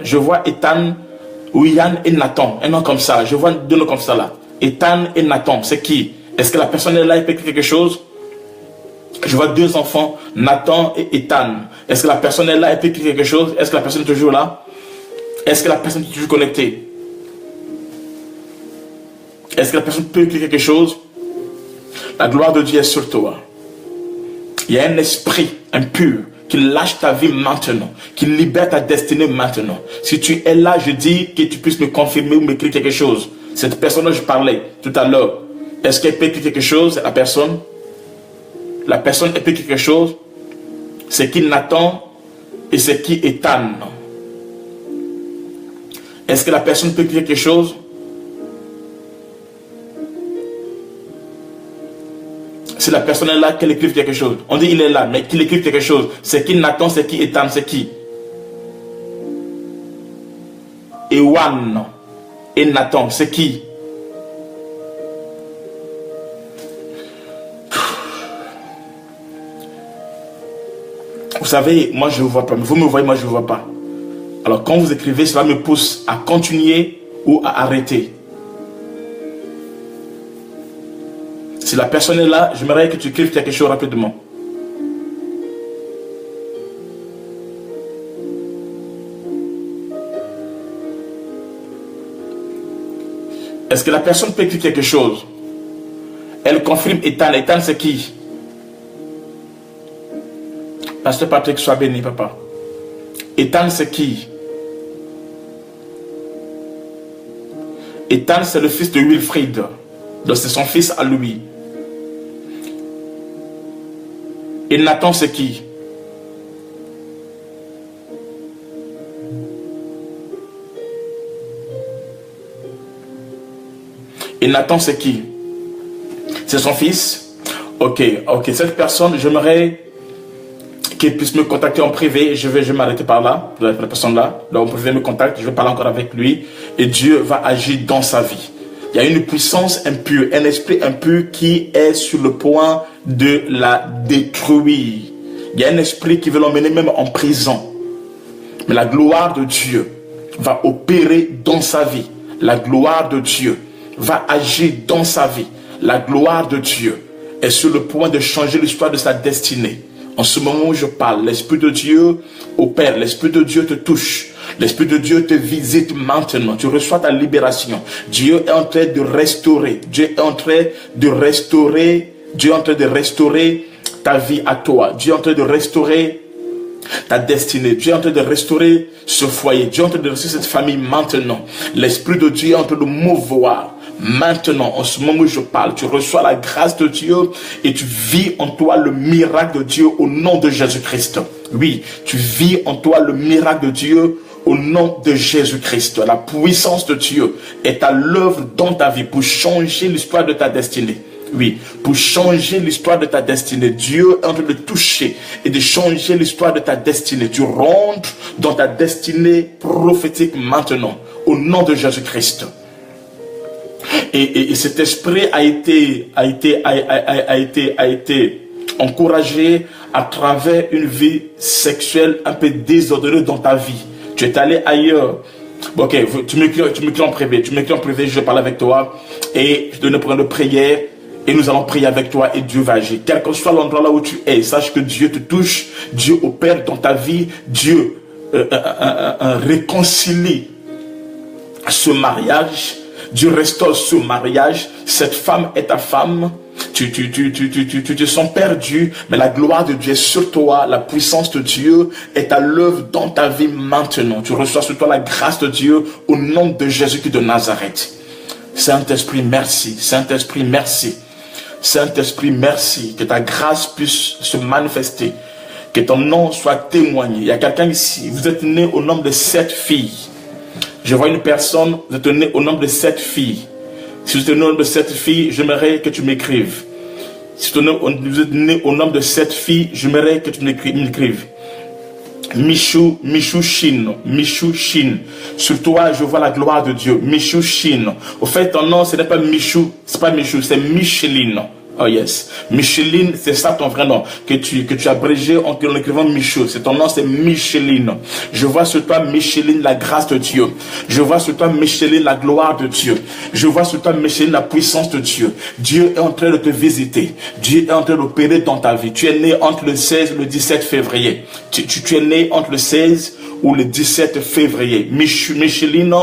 Je vois Ethan, Yann et Nathan. Un nom comme ça. Je vois 2 noms comme ça là. Ethan et Nathan. C'est qui? Est-ce que la personne est là et peut écrire quelque chose? Je vois 2 enfants, Nathan et Ethan. Est-ce que la personne est là et peut écrire quelque chose? Est-ce que la personne est toujours là? Est-ce que la personne est toujours connectée? Est-ce que la personne peut écrire quelque chose? La gloire de Dieu est sur toi. Il y a un esprit impur qui lâche ta vie maintenant, qui libère ta destinée maintenant. Si tu es là, je dis que tu puisses me confirmer ou m'écrire quelque chose. Cette personne dont je parlais tout à l'heure, est-ce qu'elle peut écrire quelque chose? La personne peut écrire quelque chose? C'est qui Nathan et c'est qui Ethan? Est-ce que la personne peut écrire quelque chose? Si la personne est là, qu'elle écrive quelque chose. On dit il est là, mais qu'il écrive quelque chose. C'est qui Nathan, c'est qui Ethan, c'est qui? Ewan et Nathan, c'est qui? Vous savez, moi je ne vois pas. Vous me voyez, moi je ne vois pas. Alors quand vous écrivez, cela me pousse à continuer ou à arrêter. Si la personne est là, j'aimerais que tu écrives quelque chose rapidement. Est-ce que la personne peut écrire quelque chose? Elle confirme Ethan. Ethan c'est qui? Pasteur Patrick, sois béni, papa. Ethan, c'est qui? Ethan, c'est le fils de Wilfried. Donc, c'est son fils à lui. Et Nathan, c'est qui? Et Nathan, c'est qui? C'est son fils? Ok, cette personne, j'aimerais qu'il puisse me contacter en privé. Je vais m'arrêter par là, la personne là. Donc, en privé, me contacte, je vais parler encore avec lui. Et Dieu va agir dans sa vie. Il y a une puissance impure, un esprit impur qui est sur le point de la détruire. Il y a un esprit qui veut l'emmener même en prison. Mais la gloire de Dieu va opérer dans sa vie. La gloire de Dieu va agir dans sa vie. La gloire de Dieu est sur le point de changer l'histoire de sa destinée. En ce moment où je parle, l'Esprit de Dieu opère, l'Esprit de Dieu te touche. L'Esprit de Dieu te visite maintenant. Tu reçois ta libération. Dieu est en train de restaurer. Dieu est en train de restaurer. Dieu est en train de restaurer ta vie à toi. Dieu est en train de restaurer ta destinée. Dieu est en train de restaurer ce foyer. Dieu est en train de restaurer cette famille maintenant. L'Esprit de Dieu est en train de mouvoir. Maintenant, en ce moment où je parle, tu reçois la grâce de Dieu et tu vis en toi le miracle de Dieu au nom de Jésus-Christ. Oui, tu vis en toi le miracle de Dieu au nom de Jésus-Christ. La puissance de Dieu est à l'œuvre dans ta vie pour changer l'histoire de ta destinée. Oui, pour changer l'histoire de ta destinée. Dieu est en train de toucher et de changer l'histoire de ta destinée. Tu rentres dans ta destinée prophétique maintenant, au nom de Jésus-Christ. Et cet esprit a été encouragé à travers une vie sexuelle un peu désordonnée dans ta vie. Tu es allé ailleurs. Bon, ok, tu m'écris en privé. Je parle avec toi et je te donne un programme de prière. Et nous allons prier avec toi et Dieu va agir. Quel que soit l'endroit là où tu es, sache que Dieu te touche, Dieu opère dans ta vie, Dieu réconcilie ce mariage, Dieu restaure ce mariage. Cette femme est ta femme. Tu te sens perdu, mais la gloire de Dieu est sur toi, la puissance de Dieu est à l'œuvre dans ta vie maintenant. Tu reçois sur toi la grâce de Dieu au nom de Jésus-Christ de Nazareth. Saint-Esprit, merci. Saint-Esprit, merci. Saint-Esprit, merci, que ta grâce puisse se manifester, que ton nom soit témoigné. Il y a quelqu'un ici, vous êtes né au nombre de 7 filles. Je vois une personne, vous êtes né au nombre de 7 filles. Si vous êtes né au nombre de 7 filles, j'aimerais que tu m'écrives. Si vous êtes né au nombre de 7 filles, j'aimerais que tu m'écrives. Michou Shin. Sur toi, je vois la gloire de Dieu. Michou Shin. Au fait, ton nom, ce n'est pas Michou, c'est Micheline. Oh yes. Micheline, c'est ça ton vrai nom. Que tu as abrégé en écrivant Michou. C'est ton nom, c'est Micheline. Je vois sur toi, Micheline, la grâce de Dieu. Je vois sur toi, Micheline, la gloire de Dieu. Je vois sur toi, Micheline, la puissance de Dieu. Dieu est en train de te visiter. Dieu est en train d'opérer dans ta vie. Tu es né entre le 16 et le 17 février. Tu es né entre le 16 ou le 17 février. Micheline,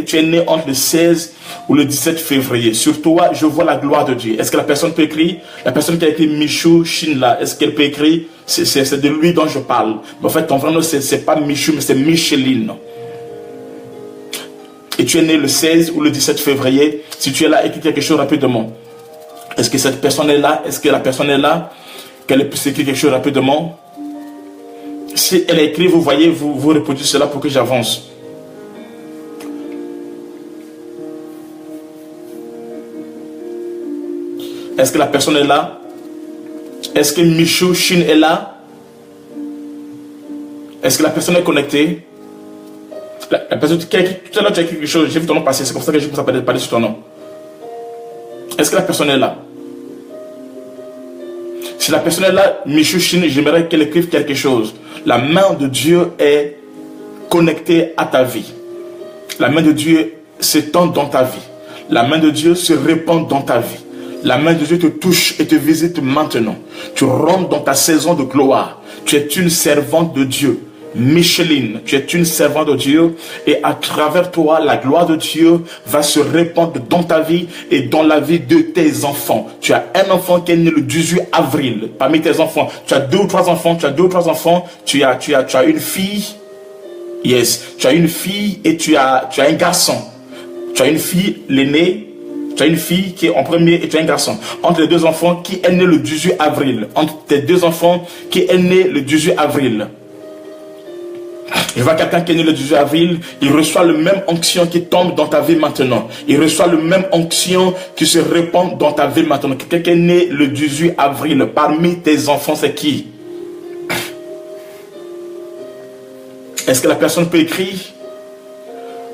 tu es né entre le 16 ou le 17 février. Sur toi, je vois la gloire de Dieu. Est-ce que la personne peut écrire? La personne qui a écrit Michou Shin là, est-ce qu'elle peut écrire? C'est de lui dont je parle. Mais en fait, ton vrai nom, c'est pas Michou, mais c'est Micheline. Et tu es né le 16 ou le 17 février. Si tu es là, écris quelque chose rapidement. Est-ce que cette personne est là? Est-ce que la personne est là? Qu'elle puisse écrire quelque chose rapidement. Si elle a écrit, vous voyez, vous répondez cela pour que j'avance. Est-ce que la personne est là? Est-ce que Michou Shin est là? Est-ce que la personne est connectée? La personne qui a écrit, tout à l'heure tu as écrit quelque chose, j'ai vu ton nom passer, c'est comme ça que je commence à parler sur ton nom. Est-ce que la personne est là? Si la personne est là, Michou Shin, j'aimerais qu'elle écrive quelque chose. La main de Dieu est connectée à ta vie. La main de Dieu s'étend dans ta vie. La main de Dieu se répand dans ta vie. La main de Dieu te touche et te visite maintenant. Tu rentres dans ta saison de gloire. Tu es une servante de Dieu. Micheline, tu es une servante de Dieu et à travers toi, la gloire de Dieu va se répandre dans ta vie et dans la vie de tes enfants. Tu as un enfant qui est né le 18 avril. Parmi tes enfants, tu as 2 ou 3 enfants. Tu as une fille. Yes, tu as une fille et tu as un garçon. Tu as une fille, l'aînée. Tu as une fille qui est en premier et tu as un garçon. Entre les 2 enfants, qui est né le 18 avril. Entre tes 2 enfants, qui est né le 18 avril. Je vois quelqu'un qui est né le 18 avril, il reçoit le même onction qui tombe dans ta vie maintenant. Il reçoit le même onction qui se répand dans ta vie maintenant. Quelqu'un qui est né le 18 avril, parmi tes enfants, c'est qui? Est-ce que la personne peut écrire?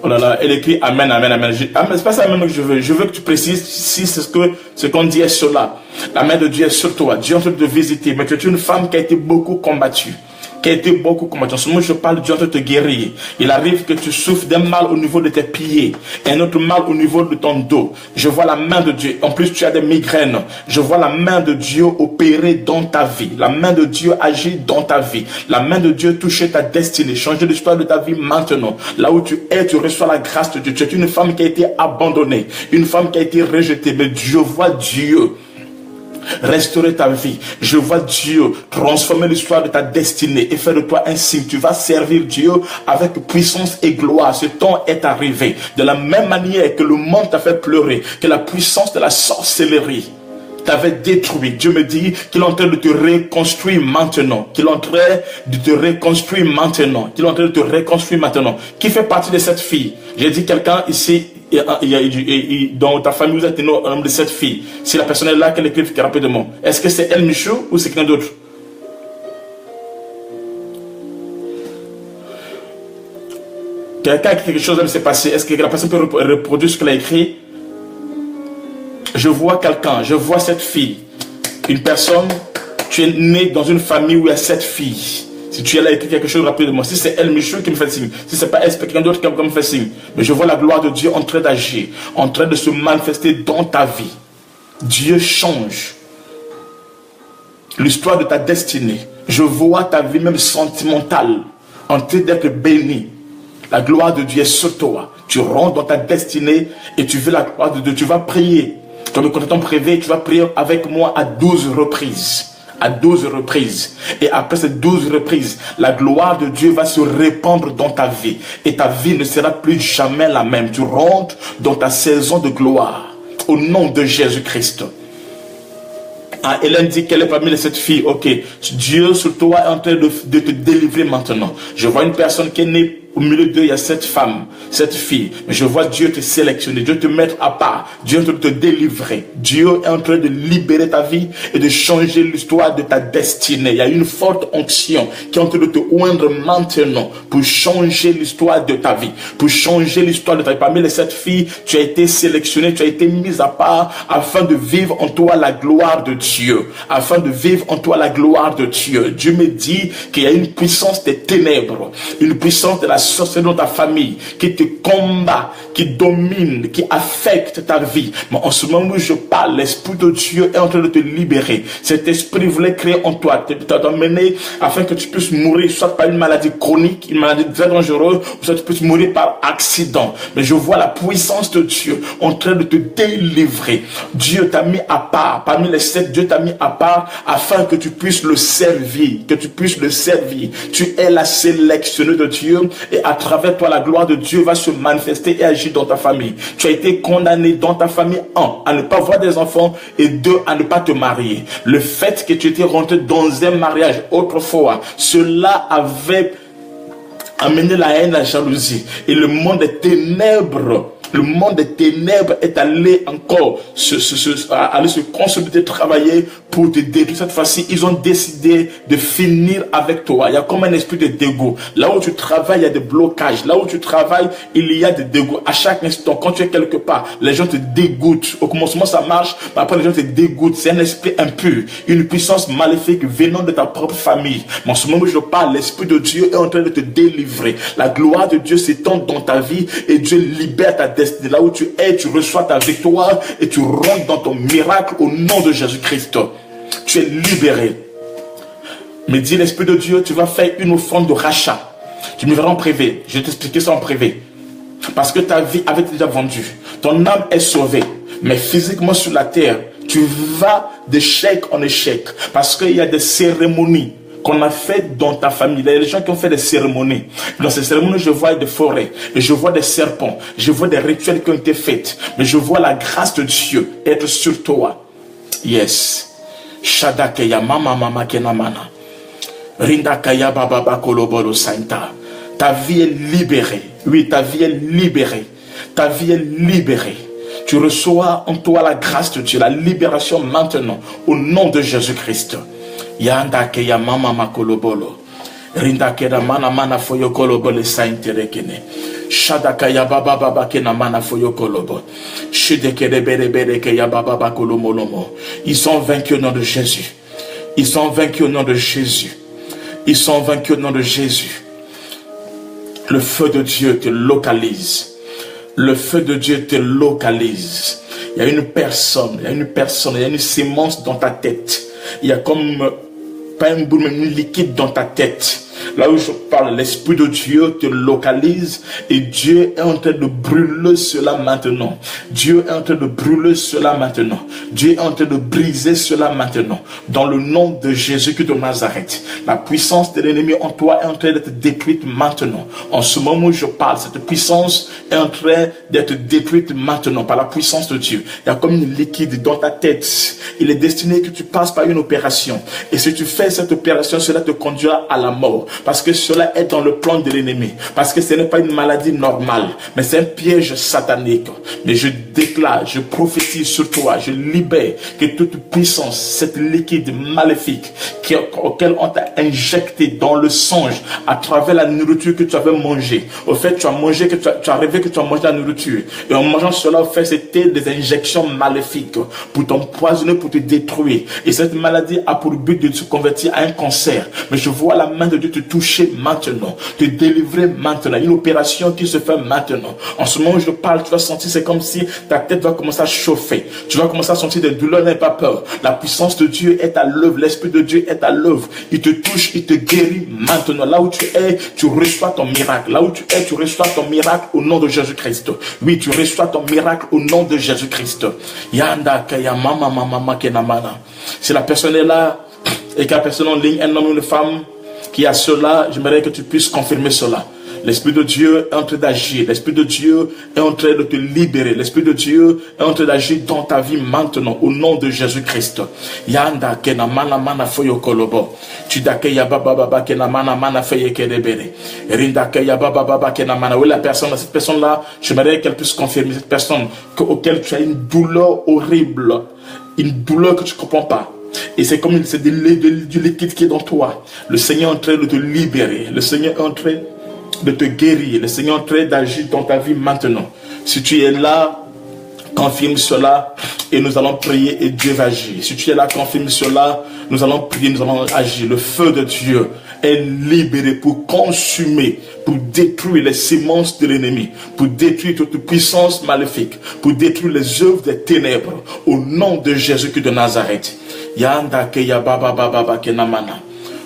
Oh là là, elle écrit Amen, Amen, Amen. Amen, c'est pas ça même que je veux. Je veux que tu précises si c'est ce qu'on dit est cela. La main de Dieu est sur toi. Dieu est en train de te visiter. Mais tu es une femme qui a été beaucoup combattue. En ce moment, je parle, Dieu est en train de te guérir. Il arrive que tu souffres d'un mal au niveau de tes pieds et un autre mal au niveau de ton dos. Je vois la main de Dieu. En plus, tu as des migraines. Je vois la main de Dieu opérer dans ta vie. La main de Dieu agir dans ta vie. La main de Dieu toucher ta destinée, changer l'histoire de ta vie maintenant. Là où tu es, tu reçois la grâce de Dieu. Tu es une femme qui a été abandonnée, une femme qui a été rejetée. Mais je vois Dieu restaurer ta vie. Je vois Dieu transformer l'histoire de ta destinée et faire de toi un signe. Tu vas servir Dieu avec puissance et gloire. Ce temps est arrivé. De la même manière que le monde t'a fait pleurer, que la puissance de la sorcellerie t'avait détruit. Dieu me dit qu'il est en train de te reconstruire maintenant. Qu'il est en train de te reconstruire maintenant. Qu'il est en train de te reconstruire maintenant. Qui fait partie de cette fille? J'ai dit quelqu'un ici, dans ta famille, vous êtes un de cette fille. Si la personne est là, qu'elle écrive rapidement. Est-ce que c'est elle, Michou, ou c'est quelqu'un d'autre? Quelqu'un a écrit quelque chose, elle s'est passé. Est-ce que la personne peut reproduire ce qu'elle a écrit? Je vois quelqu'un, je vois cette fille. Une personne, tu es né dans une famille où il y a cette fille. Si tu es là, écris quelque chose rapidement. Si c'est elle, Michou, qui me fait signe. Si c'est pas elle, c'est quelqu'un d'autre qui me fait signe. Mais je vois la gloire de Dieu en train d'agir, en train de se manifester dans ta vie. Dieu change l'histoire de ta destinée. Je vois ta vie même sentimentale en train d'être bénie. La gloire de Dieu est sur toi. Tu rentres dans ta destinée et tu veux la gloire de Dieu. Tu vas prier. Dans le temps privé, tu vas prier avec moi à 12 reprises. À 12 reprises. Et après ces 12 reprises, la gloire de Dieu va se répandre dans ta vie. Et ta vie ne sera plus jamais la même. Tu rentres dans ta saison de gloire. Au nom de Jésus-Christ. Ah, Hélène dit qu'elle est parmi cette fille. Ok, Dieu sur toi est en train de te délivrer maintenant. Je vois une personne qui est née au milieu d'eux, il y a cette femme, cette fille. Mais je vois Dieu te sélectionner, Dieu te mettre à part, Dieu est en train de te délivrer. Dieu est en train de libérer ta vie et de changer l'histoire de ta destinée. Il y a une forte onction qui est en train de te oindre maintenant pour changer l'histoire de ta vie, pour changer l'histoire de ta vie. Parmi les 7 filles, tu as été sélectionné, tu as été mise à part afin de vivre en toi la gloire de Dieu, afin de vivre en toi la gloire de Dieu. Dieu me dit qu'il y a une puissance des ténèbres, une puissance de la sorcellerie dans ta famille qui te combat, qui domine, qui affecte ta vie. Mais en ce moment où je parle, l'Esprit de Dieu est en train de te libérer. Cet esprit voulait créer en toi, t'amener afin que tu puisses mourir, soit par une maladie chronique, une maladie très dangereuse, ou soit tu puisses mourir par accident. Mais je vois la puissance de Dieu en train de te délivrer. Dieu t'a mis à part, parmi les 7, Dieu t'a mis à part afin que tu puisses le servir, que tu puisses le servir. Tu es la sélectionnée de Dieu. Et à travers toi, la gloire de Dieu va se manifester et agir dans ta famille. Tu as été condamné dans ta famille, 1, à ne pas avoir des enfants, et 2, à ne pas te marier. Le fait que tu étais rentré dans un mariage autrefois, cela avait amené la haine, la jalousie. Et le monde des ténèbres, le monde des ténèbres est allé encore aller se consolider, travailler pour te détruire. Cette fois-ci, ils ont décidé de finir avec toi. Il y a comme un esprit de dégoût. Là où tu travailles, il y a des blocages. Là où tu travailles, il y a des dégoûts. À chaque instant, quand tu es quelque part, les gens te dégoûtent. Au commencement, ça marche, mais après, les gens te dégoûtent. C'est un esprit impur, une puissance maléfique venant de ta propre famille. Mais en ce moment où je parle, l'Esprit de Dieu est en train de te délivrer. La gloire de Dieu s'étend dans ta vie et Dieu libère ta destinée. Là où tu es, tu reçois ta victoire et tu rentres dans ton miracle au nom de Jésus-Christ. Tu es libéré. Mais dis l'Esprit de Dieu, tu vas faire une offrande de rachat. Tu me verras en privé. Je vais t'expliquer ça en privé. Parce que ta vie avait déjà vendu. Ton âme est sauvée. Mais physiquement sur la terre, tu vas d'échec en échec. Parce qu'il y a des cérémonies qu'on a fait dans ta famille. Il y a des gens qui ont fait des cérémonies. Dans ces cérémonies, je vois des forêts, et je vois des serpents, je vois des rituels qui ont été faits. Mais je vois la grâce de Dieu être sur toi. Yes. Shadakeya mama mama kenamana. Rindakaya baba kolobolo sainta. Ta vie est libérée. Oui, ta vie est libérée. Ta vie est libérée. Tu reçois en toi la grâce de Dieu, la libération maintenant, au nom de Jésus-Christ. Yanda ke ya mama makolobolo. Rinda ke da mana mana foyo kolobole sainterekene. Shadaka ya baba baba ke na mana foyo kolobo. Shideke de bere bere ke ya baba baba kolomolomo. Ils sont vaincus au nom de Jésus. Ils sont vaincus au nom de Jésus. Ils sont vaincus au nom de Jésus. Le feu de Dieu te localise. Le feu de Dieu te localise. Il y a une personne, il y a une sémence dans ta tête. Il y a comme pas un bout, mais une liquide dans ta tête. Là où je parle, l'Esprit de Dieu te localise et Dieu est en train de brûler cela maintenant. Dieu est en train de brûler cela maintenant. Dieu est en train de briser cela maintenant. Dans le nom de Jésus-Christ de Nazareth, la puissance de l'ennemi en toi est en train d'être détruite maintenant. En ce moment où je parle, cette puissance est en train d'être détruite maintenant par la puissance de Dieu. Il y a comme une liquide dans ta tête. Il est destiné que tu passes par une opération. Et si tu fais cette opération, cela te conduira à la mort. Parce que cela est dans le plan de l'ennemi. Parce que ce n'est pas une maladie normale, mais c'est un piège satanique. Mais je déclare, je prophétise sur toi, je libère que toute puissance, cette liquide maléfique auquel on t'a injecté dans le songe à travers la nourriture que tu avais mangée. Au fait, tu as mangé, tu as rêvé que tu as mangé la nourriture. Et en mangeant cela, au fait, c'était des injections maléfiques pour t'empoisonner, pour te détruire. Et cette maladie a pour but de se convertir à un cancer. Mais je vois la main de Dieu te toucher maintenant, te délivrer maintenant, une opération qui se fait maintenant. En ce moment où je parle, tu vas sentir, c'est comme si ta tête va commencer à chauffer. Tu vas commencer à sentir des douleurs, n'aie pas peur. La puissance de Dieu est à l'œuvre, l'Esprit de Dieu est à l'œuvre. Il te touche, il te guérit maintenant. Là où tu es, tu reçois ton miracle. Là où tu es, tu reçois ton miracle au nom de Jésus-Christ. Oui, tu reçois ton miracle au nom de Jésus-Christ. Yanda kaya mama mama kenamana. Si la personne est là et que la personne en ligne, un homme ou une femme qui a cela, j'aimerais que tu puisses confirmer cela. L'Esprit de Dieu est en train d'agir. L'Esprit de Dieu est en train de te libérer. L'Esprit de Dieu est en train d'agir dans ta vie maintenant, au nom de Jésus-Christ. Yanda kena mana mana foyo kolobo. Tudake ya baba baba kena mana mana foye kedebere. Rinda ke ya baba baba kena mana. Oui, la personne, cette personne-là, j'aimerais qu'elle puisse confirmer, cette personne auquel tu as une douleur horrible, une douleur que tu ne comprends pas. Et c'est comme c'est du liquide qui est dans toi. Le Seigneur est en train de te libérer. Le Seigneur est en train de te guérir. Le Seigneur est en train d'agir dans ta vie maintenant. Si tu es là, confirme cela et nous allons prier et Dieu va agir. Si tu es là, confirme cela, nous allons prier, nous allons agir. Le feu de Dieu est libéré pour consumer, pour détruire les semences de l'ennemi, pour détruire toute puissance maléfique, pour détruire les œuvres des ténèbres, au nom de Jésus-Christ de Nazareth. Yanda ke ya baba baba ke namana.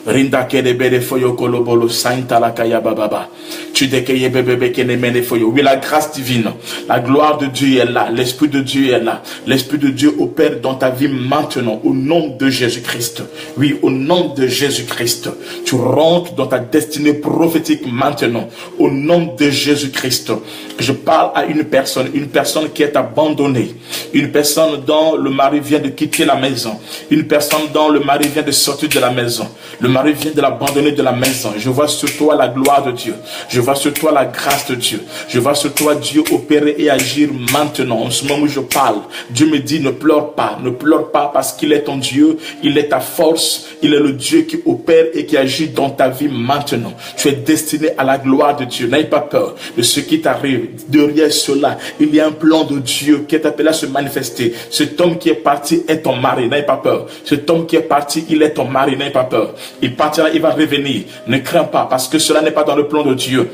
Rinda ke de bere foyo kolobolo sainta la kaya baba. Tu de ke ye bebe ke ne mene foyo. Oui, la grâce divine, la gloire de Dieu est là, l'Esprit de Dieu est là. L'Esprit de Dieu opère dans ta vie maintenant, au nom de Jésus-Christ. Oui, au nom de Jésus-Christ. Tu rentres dans ta destinée prophétique maintenant, au nom de Jésus-Christ. Je parle à une personne qui est abandonnée, une personne dont le mari vient de quitter la maison, une personne dont le mari vient de sortir de la maison. Le mari vient de l'abandonner de la maison. Je vois sur toi la gloire de Dieu. Je vois sur toi la grâce de Dieu. Je vois sur toi Dieu opérer et agir maintenant. En ce moment où je parle, Dieu me dit ne pleure pas parce qu'il est ton Dieu, il est ta force, il est le Dieu qui opère et qui agit dans ta vie maintenant. Tu es destiné à la gloire de Dieu. N'aie pas peur de ce qui t'arrive. Derrière cela, il y a un plan de Dieu qui est appelé à se manifester. Cet homme qui est parti est ton mari. N'aie pas peur. Cet homme qui est parti, il est ton mari. N'aie pas peur. Il partira, il va revenir. Ne crains pas parce que cela n'est pas dans le plan de Dieu.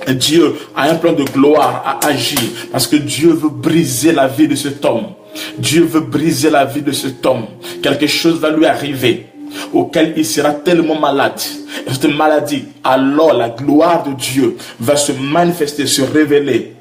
Dieu a un plan de gloire à agir parce que Dieu veut briser la vie de cet homme. Dieu veut briser la vie de cet homme. Quelque chose va lui arriver auquel il sera tellement malade. Et cette maladie, alors la gloire de Dieu va se manifester, se révéler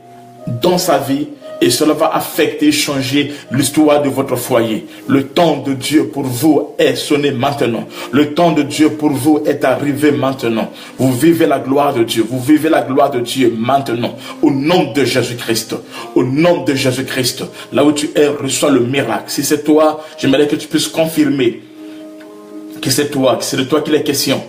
dans sa vie. Et cela va affecter, changer l'histoire de votre foyer. Le temps de Dieu pour vous est sonné maintenant. Le temps de Dieu pour vous est arrivé maintenant. Vous vivez la gloire de Dieu. Vous vivez la gloire de Dieu maintenant. Au nom de Jésus-Christ. Au nom de Jésus-Christ. Là où tu es, reçois le miracle. Si c'est toi, j'aimerais que tu puisses confirmer que c'est toi, que c'est de toi qu'il est question.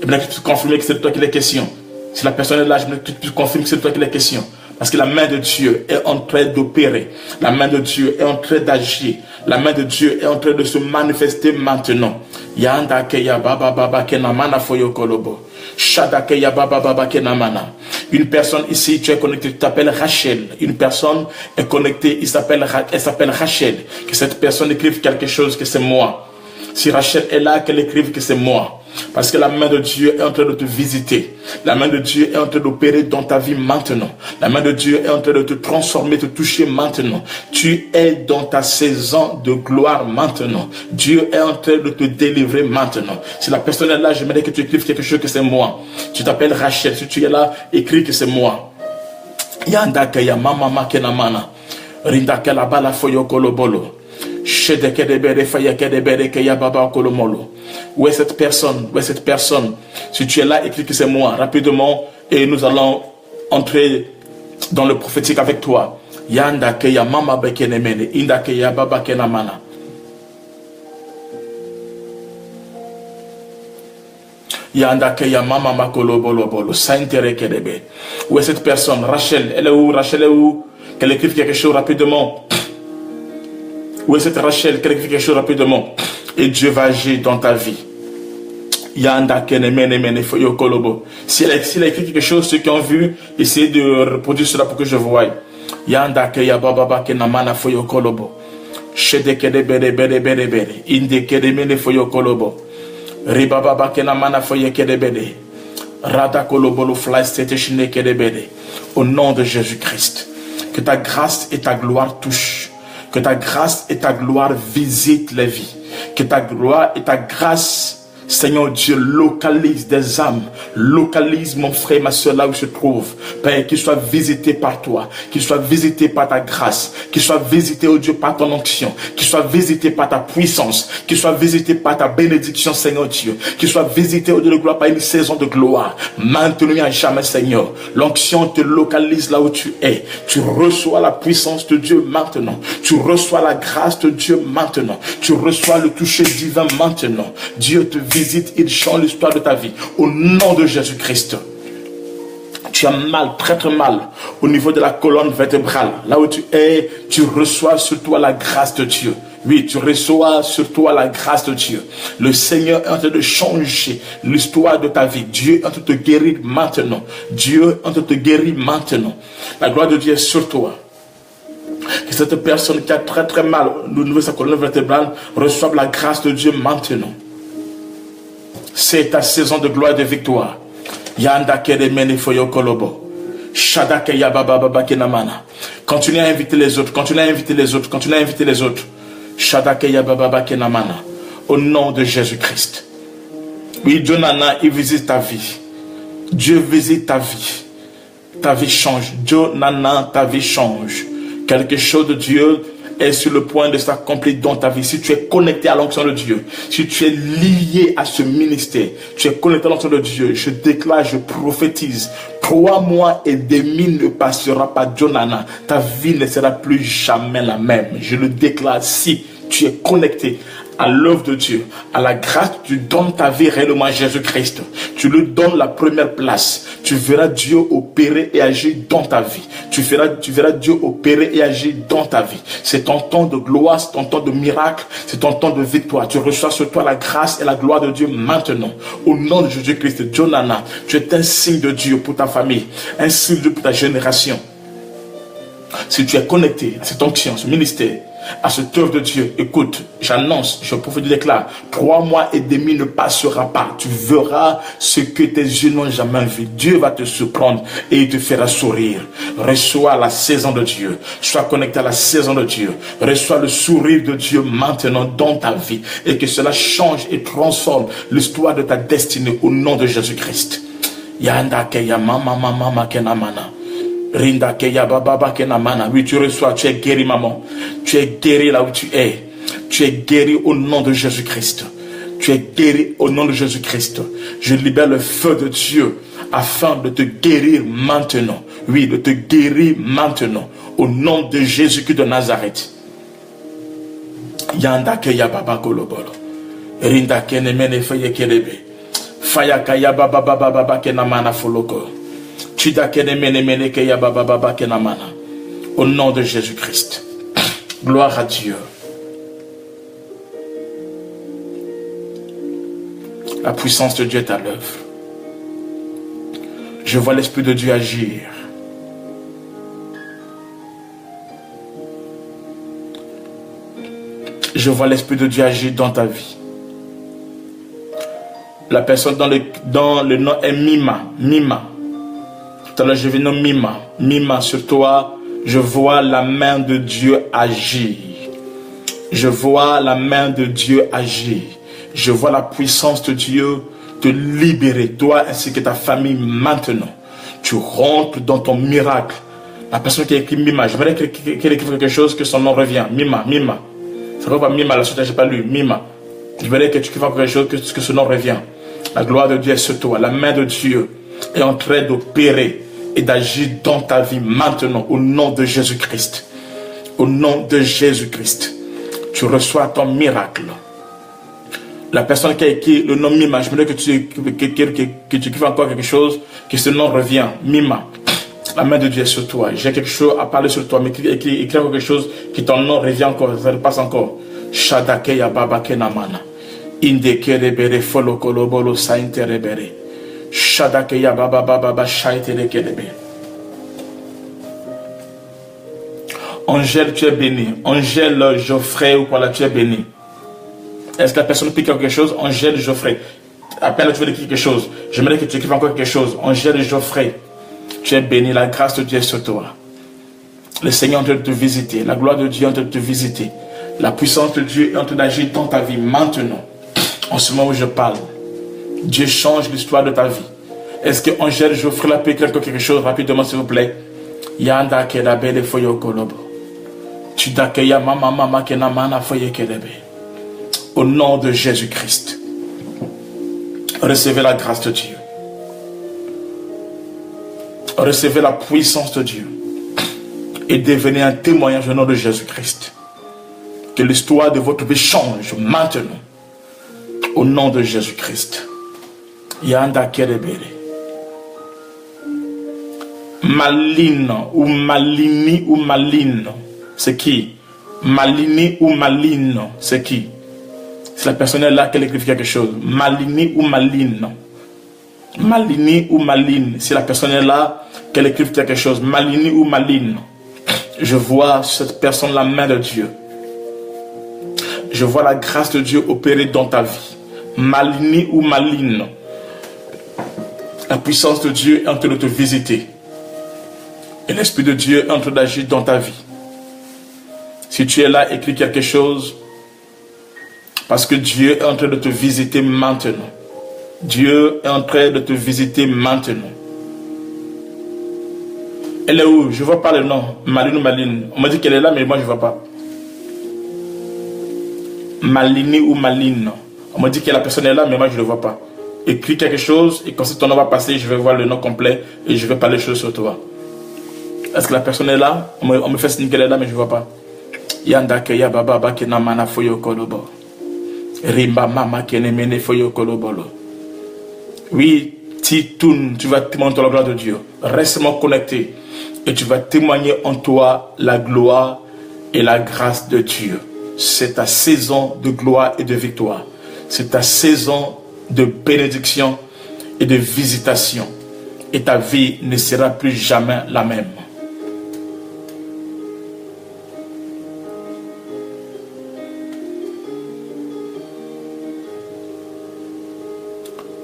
J'aimerais que tu puisses confirmer que c'est de toi qu'il est question. Si la personne est là, je me confirme que c'est toi qui les questions. Parce que la main de Dieu est en train d'opérer. La main de Dieu est en train d'agir. La main de Dieu est en train de se manifester maintenant. Yanda keya baba baba kenamana foyo kolobo. Shada keya baba baba kenamana. Une personne ici, tu es connecté, tu t'appelles Rachel. Une personne est connectée, elle s'appelle Rachel. Que cette personne écrive quelque chose, que c'est moi. Si Rachel est là, qu'elle écrive que c'est moi. Parce que la main de Dieu est en train de te visiter. La main de Dieu est en train d'opérer dans ta vie maintenant. La main de Dieu est en train de te transformer, te toucher maintenant. Tu es dans ta saison de gloire maintenant. Dieu est en train de te délivrer maintenant. Si la personne est là, j'aimerais que tu écrives quelque chose que c'est moi. Tu t'appelles Rachel. Si tu es là, écris que c'est moi. Yandaka ya mama makenamana. Rindaka la bala foyo kolobolo. Où est cette personne? Où est cette personne? Si tu es là, écris que c'est moi rapidement et nous allons entrer dans le prophétique avec toi. Yanda keya mama bekenemene, inda keya baba kenamana. Yanda keya mama makolo bolo bolo, saintere kedebe. Où est cette personne? Rachel, elle est où? Rachel est où? Qu'elle écrive quelque chose rapidement. Où est cette Rachel? Qu'elle écrit quelque chose rapidement. Et Dieu va agir dans ta vie. Yanda kenemene mene foyo kolobo. Si elle a écrit quelque chose, ceux qui ont vu, essayez de reproduire cela pour que je voie. Yanda keya baba kenamana foyo kolobo. Shede kede bere bere bere bere. Inde kede mene foyo kolobo. Riba baba kenamana foyo kede bere. Rada kolobo lo fly state shine kede bere. Au nom de Jésus-Christ, que ta grâce et ta gloire touchent. Que ta grâce et ta gloire visitent les vies. Que ta gloire et ta grâce, Seigneur Dieu, localise des âmes. Localise mon frère, ma soeur, là où il se trouve. Père, qu'il soit visité par toi. Qu'il soit visité par ta grâce. Qu'il soit visité, oh Dieu, par ton onction. Qu'il soit visité par ta puissance. Qu'il soit visité par ta bénédiction, Seigneur Dieu. Qu'il soit visité, oh Dieu de gloire, par une saison de gloire. Maintenant à jamais, Seigneur. L'onction te localise là où tu es. Tu reçois la puissance de Dieu maintenant. Tu reçois la grâce de Dieu maintenant. Tu reçois le toucher divin maintenant. Dieu te visite, il change l'histoire de ta vie. Au nom de Jésus-Christ. Tu as mal, très très mal, au niveau de la colonne vertébrale. Là où tu es, tu reçois sur toi la grâce de Dieu. Oui, tu reçois sur toi la grâce de Dieu. Le Seigneur est en train de changer l'histoire de ta vie. Dieu est en train de te guérir maintenant. Dieu est en train de te guérir maintenant. La gloire de Dieu est sur toi. Que cette personne qui a très très mal au niveau de sa colonne vertébrale reçoive la grâce de Dieu maintenant. C'est ta saison de gloire et de victoire. Yanda kede mene foyo kolobo. Shada keya baba baba kenamana. Continue à inviter les autres. Continue à inviter les autres. Continue à inviter les autres. Shada keya baba baba kenamana. Au nom de Jésus-Christ. Oui, Dieu nana, il visite ta vie. Dieu visite ta vie. Ta vie change. Dieu nana, ta vie change. Quelque chose de Dieu est sur le point de s'accomplir dans ta vie. Si tu es connecté à l'onction de Dieu, si tu es lié à ce ministère, tu es connecté à l'onction de Dieu, je déclare, je prophétise, 3 mois et demi ne passera pas, Jonana. Ta vie ne sera plus jamais la même. Je le déclare, si tu es connecté à l'œuvre de Dieu, à la grâce, tu donnes ta vie réellement à Jésus-Christ. Tu lui donnes la première place. Tu verras Dieu opérer et agir dans ta vie. Tu verras Dieu opérer et agir dans ta vie. C'est ton temps de gloire, c'est ton temps de miracle, c'est ton temps de victoire. Tu reçois sur toi la grâce et la gloire de Dieu maintenant. Au nom de Jésus-Christ, Jonana, tu es un signe de Dieu pour ta famille, un signe de Dieu pour ta génération. Si tu es connecté à cette onction, ce ministère, à cette œuvre de Dieu, écoute, j'annonce, je prophétise, déclare, 3 mois et demi ne passera pas. Tu verras ce que tes yeux n'ont jamais vu. Dieu va te surprendre et il te fera sourire. Reçois la saison de Dieu. Sois connecté à la saison de Dieu. Reçois le sourire de Dieu maintenant dans ta vie et que cela change et transforme l'histoire de ta destinée au nom de Jésus-Christ. Yanda keya mama mama kenamana. Rinda keya baba kenamana. Oui, tu reçois, tu es guéri, maman. Tu es guéri là où tu es. Tu es guéri au nom de Jésus-Christ. Tu es guéri au nom de Jésus-Christ. Je libère le feu de Dieu afin de te guérir maintenant. Oui, de te guérir maintenant. Au nom de Jésus-Christ de Nazareth. Yanda keya baba kolobolo. Rinda kenemene feye kelebe. Faya kaya baba baba kenamana foloko. Au nom de Jésus-Christ. Gloire à Dieu. La puissance de Dieu est à l'œuvre. Je vois l'Esprit de Dieu agir. Je vois l'Esprit de Dieu agir dans ta vie. La personne dont le nom est Mima. Mima. Tout à l'heure, je vais nommer Mima. Mima, sur toi, je vois la main de Dieu agir. Je vois la main de Dieu agir. Je vois la puissance de Dieu te libérer, toi ainsi que ta famille maintenant. Tu rentres dans ton miracle. La personne qui a écrit Mima, j'aimerais qu'elle écrive quelque chose que son nom revient. Mima, Mima. Ça ne va pas Mima, la suite, je n'ai pas lu. Mima. Je voudrais que tu écrives quelque chose que ce nom revient. La gloire de Dieu est sur toi. La main de Dieu est en train d'opérer et d'agir dans ta vie maintenant au nom de Jésus-Christ. Au nom de Jésus-Christ. Tu reçois ton miracle. La personne qui a écrit le nom Mima, je voudrais que tu écrives encore quelque chose, que ce nom revient. Mima. La main de Dieu est sur toi. J'ai quelque chose à parler sur toi, mais écris quelque chose qui ton nom revient encore, ça passe encore. Shadakeya babake namana. Indekerebere folokolobolo sainterebere. Shadakeya baba shaiterekerebe. Angèle, tu es béni. Angèle Geoffrey ou quoi tu es béni. Est-ce que la personne pique quelque chose? Angèle Geoffrey. À peine tu veux écrire quelque chose. J'aimerais que tu écrives encore quelque chose. Angèle Geoffrey. Tu es béni. La grâce de Dieu est sur toi. Le Seigneur est en train de te visiter. La gloire de Dieu est en train de te visiter. La puissance de Dieu est en train d'agir dans ta vie maintenant. En ce moment où je parle. Dieu change l'histoire de ta vie. Est-ce que Angèle Geoffrey l'a pu écrire quelque chose rapidement s'il vous plaît? Yanda kedabele foyo kolobo. Tu dakeya mama kenamana foye kedebe. Au nom de Jésus-Christ, recevez la grâce de Dieu. Recevez la puissance de Dieu. Et devenez un témoignage au nom de Jésus-Christ. Que l'histoire de votre vie change maintenant. Au nom de Jésus-Christ. Yanda kerebere. Maline ou Malini ou Maline, c'est qui? Malini ou Maline, c'est qui? Si la personne est là, qu'elle écrive quelque chose. Malini ou Maline. Malini ou Maline. Si la personne est là, qu'elle écrive quelque chose. Malini ou Maline. Je vois cette personne la main de Dieu. Je vois la grâce de Dieu opérer dans ta vie. Malini ou Maline. La puissance de Dieu est en train de te visiter. Et l'Esprit de Dieu est en train d'agir dans ta vie. Si tu es là, écris quelque chose. Parce que Dieu est en train de te visiter maintenant. Dieu est en train de te visiter maintenant. Elle est où? Je ne vois pas le nom. Maline ou Maline. On m'a dit qu'elle est là, mais moi je ne vois pas. Malini ou Maline. On m'a dit que la personne est là, mais moi je ne le vois pas. Écris quelque chose et quand ton nom va passer, je vais voir le nom complet et je vais parler des choses sur toi. Est-ce que la personne est là? On me fait signe qu'elle est là, mais je ne vois pas. Yandake ya baba bakena mana foyo kolobo. Rimba mama kenemene foyo kolobolo. Oui, tu vas témoigner la gloire de Dieu. Reste-moi connecté et tu vas témoigner en toi la gloire et la grâce de Dieu. C'est ta saison de gloire et de victoire. C'est ta saison de bénédiction et de visitation. Et ta vie ne sera plus jamais la même.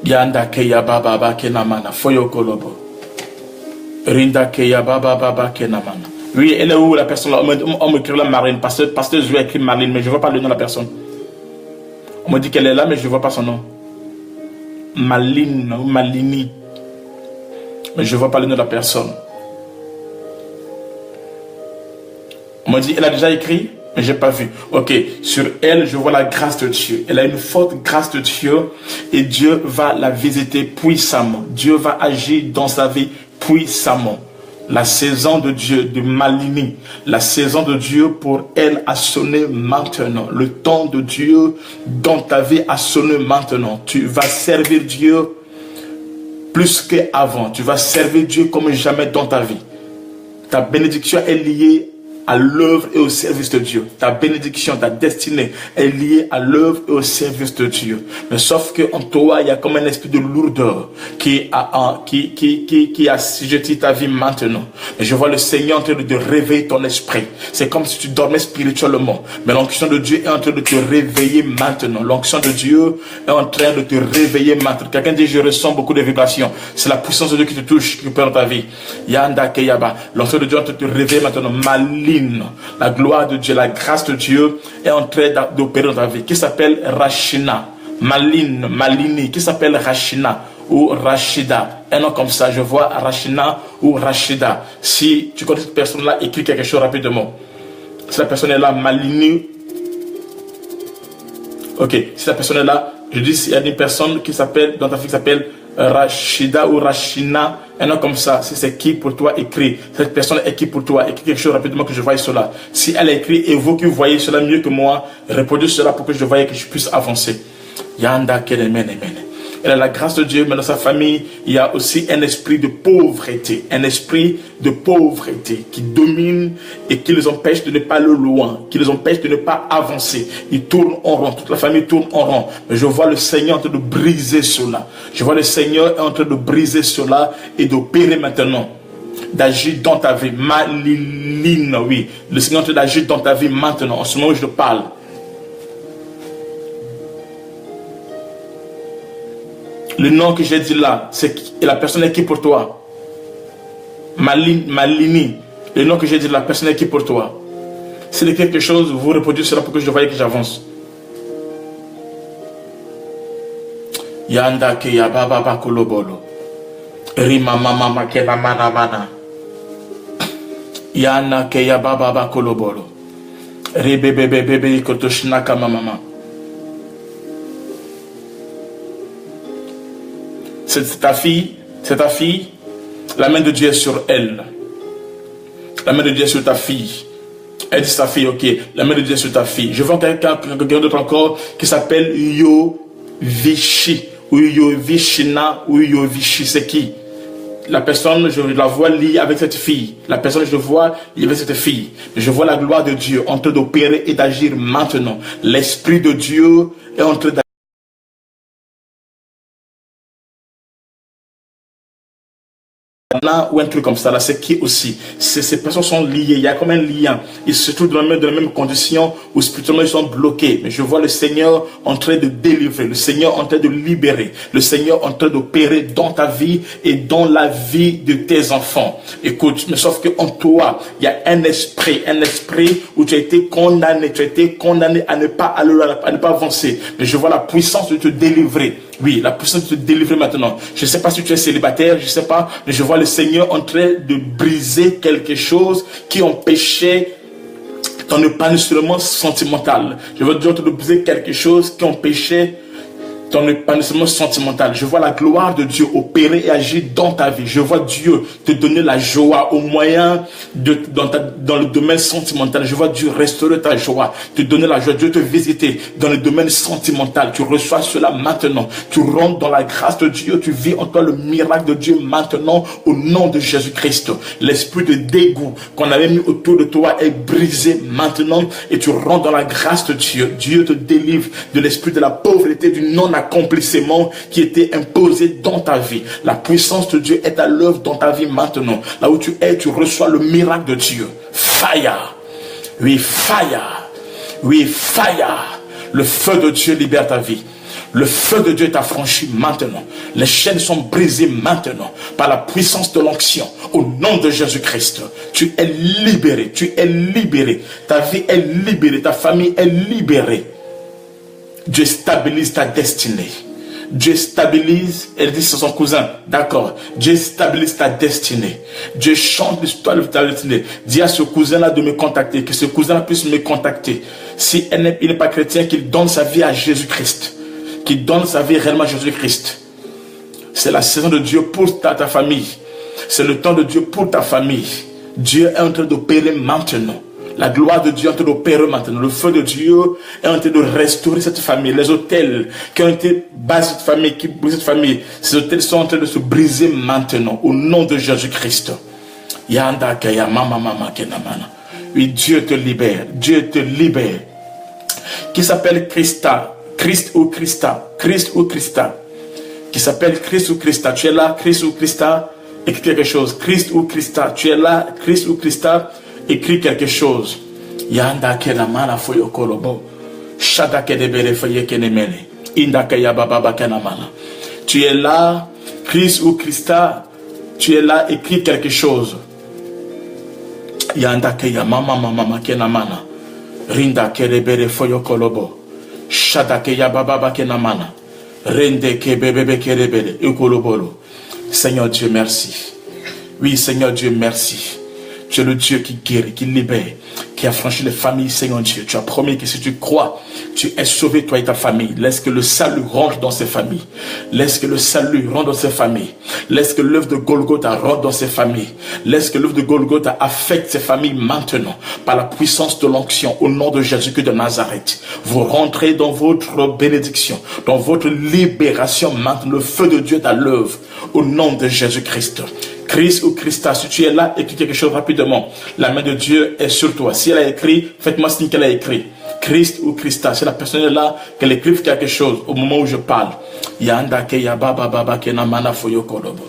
Yanda keya baba baba kenamana foyo kolobo. Rinda keya baba baba kenamana. Oui, elle est où la personne là? On me écrit la Marine. Pasteur, je vais écrire Marine, mais je ne vois pas le nom de la personne. On me dit qu'elle est là, mais je ne vois pas son nom. Maline ou Malini. Mais je ne vois pas le nom de la personne. On me dit, elle a déjà écrit, mais je n'ai pas vu. Ok, sur elle, je vois la grâce de Dieu. Elle a une forte grâce de Dieu et Dieu va la visiter puissamment. Dieu va agir dans sa vie puissamment. La saison de Dieu, de Malini, la saison de Dieu pour elle a sonné maintenant. Le temps de Dieu dans ta vie a sonné maintenant. Tu vas servir Dieu plus qu'avant. Tu vas servir Dieu comme jamais dans ta vie. Ta bénédiction est liée à l'œuvre et au service de Dieu. Ta bénédiction, ta destinée est liée à l'œuvre et au service de Dieu. Mais sauf que en toi, il y a comme un esprit de lourdeur qui assujettit ta vie maintenant. Et je vois le Seigneur en train de réveiller ton esprit. C'est comme si tu dormais spirituellement. Mais l'onction de Dieu est en train de te réveiller maintenant. L'onction de Dieu est en train de te réveiller maintenant. Quelqu'un dit, je ressens beaucoup de vibrations. C'est la puissance de Dieu qui te touche, qui peut dans ta vie. Yanda Keyaba. L'onction de Dieu est en train de te réveiller maintenant. La gloire de Dieu, la grâce de Dieu est en train d'opérer dans ta vie. Qui s'appelle Rachina, Malini, qui s'appelle Rachina ou Rachida. Un nom comme ça, je vois Rachina ou Rachida. Si tu connais cette personne-là, écris quelque chose rapidement. Si la personne est là, Malini. Ok, si la personne est là, je dis s'il y a une personne qui s'appelle, dans ta vie qui s'appelle Rachida ou Rachina, un nom comme ça, si c'est qui pour toi, écrit. Cette personne est qui pour toi, écris quelque chose rapidement que je voie cela. Si elle écrit et vous qui voyez cela mieux que moi, répondez cela pour que je voie que je puisse avancer. Yanda Kedemen. Elle a la grâce de Dieu, mais dans sa famille, il y a aussi un esprit de pauvreté. Un esprit de pauvreté qui domine et qui les empêche de ne pas aller loin, qui les empêche de ne pas avancer. Ils tournent en rond, toute la famille tourne en rond. Mais je vois le Seigneur en train de briser cela. Je vois le Seigneur en train de briser cela et d'opérer maintenant. D'agir dans ta vie. Maline, oui. Le Seigneur est en train d'agir dans ta vie maintenant, en ce moment où je te parle. Le nom que j'ai dit là, c'est la personne est qui pour toi? Malini. Le nom que j'ai dit là, la personne est qui pour toi? S'il y a quelque chose, vous répondez cela pour que je voie que j'avance. Yanda ke ya baba bakolobolo. Rima mama ke na mana. Yana ke ya baba bakolobolo. Rebebebebebe kotoshnaka mama. C'est ta fille, la main de Dieu est sur elle. La main de Dieu est sur ta fille. Elle dit sa fille, ok, la main de Dieu est sur ta fille. Je vois quelqu'un d'autre encore qui s'appelle Yovishi, ou Yovishina, ou Yovishi, c'est qui? La personne, je la vois liée avec cette fille. La personne, je vois liée avec cette fille. Je vois la gloire de Dieu en train d'opérer et d'agir maintenant. L'Esprit de Dieu est en train d'agir. Ou un truc comme ça, là, c'est qui aussi? Ces personnes sont liées, il y a comme un lien. Ils se trouvent dans la même condition où spirituellement ils sont bloqués. Mais je vois le Seigneur en train de délivrer, le Seigneur en train de libérer, le Seigneur en train d'opérer dans ta vie et dans la vie de tes enfants. Écoute, mais sauf qu'en toi, il y a un esprit où tu as été condamné à ne pas aller, à ne pas avancer. Mais je vois la puissance de te délivrer. Oui, la puissance de te délivrer maintenant. Je ne sais pas si tu es célibataire, je ne sais pas, mais je vois le Seigneur en train de briser quelque chose qui empêchait ton épanouissement sentimental. Je veux dire en train de briser quelque chose qui empêchait ton épanouissement sentimental. Je vois la gloire de Dieu opérer et agir dans ta vie. Je vois Dieu te donner la joie au moyen dans le domaine sentimental. Je vois Dieu restaurer ta joie, te donner la joie, Dieu te visiter dans le domaine sentimental. Tu reçois cela maintenant. Tu rentres dans la grâce de Dieu. Tu vis en toi le miracle de Dieu maintenant au nom de Jésus-Christ. L'esprit de dégoût qu'on avait mis autour de toi est brisé maintenant et tu rentres dans la grâce de Dieu. Dieu te délivre de l'esprit de la pauvreté, du non-accomplissement qui était imposé dans ta vie. La puissance de Dieu est à l'œuvre dans ta vie maintenant. Là où tu es, tu reçois le miracle de Dieu. Fire. Oui, fire. Oui, fire. Le feu de Dieu libère ta vie. Le feu de Dieu t'a franchi maintenant. Les chaînes sont brisées maintenant par la puissance de l'onction. Au nom de Jésus-Christ, tu es libéré. Tu es libéré. Ta vie est libérée. Ta famille est libérée. Dieu stabilise ta destinée. Dieu stabilise, elle dit c'est son cousin, d'accord. Dieu stabilise ta destinée. Dieu chante l'histoire de ta destinée. Dis à ce cousin-là de me contacter, que ce cousin puisse me contacter. Si il n'est pas chrétien, qu'il donne sa vie à Jésus-Christ. Qu'il donne sa vie réellement à Jésus-Christ. C'est la saison de Dieu pour ta famille. C'est le temps de Dieu pour ta famille. Dieu est en train d'opérer maintenant. La gloire de Dieu est en train d'opérer maintenant. Le feu de Dieu est en train de restaurer cette famille. Les hôtels qui ont été basés sur cette famille, qui brisent cette famille, ces hôtels sont en train de se briser maintenant. Au nom de Jésus-Christ. Yanda kaya mama mama kenamana. Oui, Dieu te libère. Dieu te libère. Qui s'appelle Christa. Christ ou Christa. Christ ou Christa. Qui s'appelle Christ ou Christa. Tu es là, Christ ou Christa. Écris quelque chose. Christ ou Christa. Tu es là, Christ ou Christa. Écris quelque chose. Yanda kenamana foyo kolobo. Shada kedebere foye kenemene. Inda kaya baba kenamana. Tu es là, Christ ou Christa. Tu es là, écris quelque chose. Yanda kaya mama mama kenamana. Rinda kerebere foyo kolobo. Shada kaya baba kenamana. Rende kebebebe kerebere ukolobolo. Seigneur Dieu, merci. Oui, Seigneur Dieu, merci. Tu es le Dieu qui guérit, qui libère, qui a franchi les familles, Seigneur Dieu. Tu as promis que si tu crois, tu es sauvé, toi et ta famille. Laisse que le salut rentre dans ces familles. Laisse que le salut rentre dans ces familles. Laisse que l'œuvre de Golgotha rentre dans ces familles. Laisse que l'œuvre de Golgotha affecte ces familles maintenant. Par la puissance de l'onction, au nom de Jésus-Christ de Nazareth. Vous rentrez dans votre bénédiction, dans votre libération maintenant. Le feu de Dieu est à l'œuvre. Au nom de Jésus-Christ. Christ ou Christa, si tu es là, écris quelque chose rapidement. La main de Dieu est sur toi. Si elle a écrit, faites-moi signe qu'elle a écrit. Christ ou Christa, si la personne est là, qu'elle écrive quelque chose au moment où je parle. Yanda ke ya baba baba ke na mana foyo kolobo.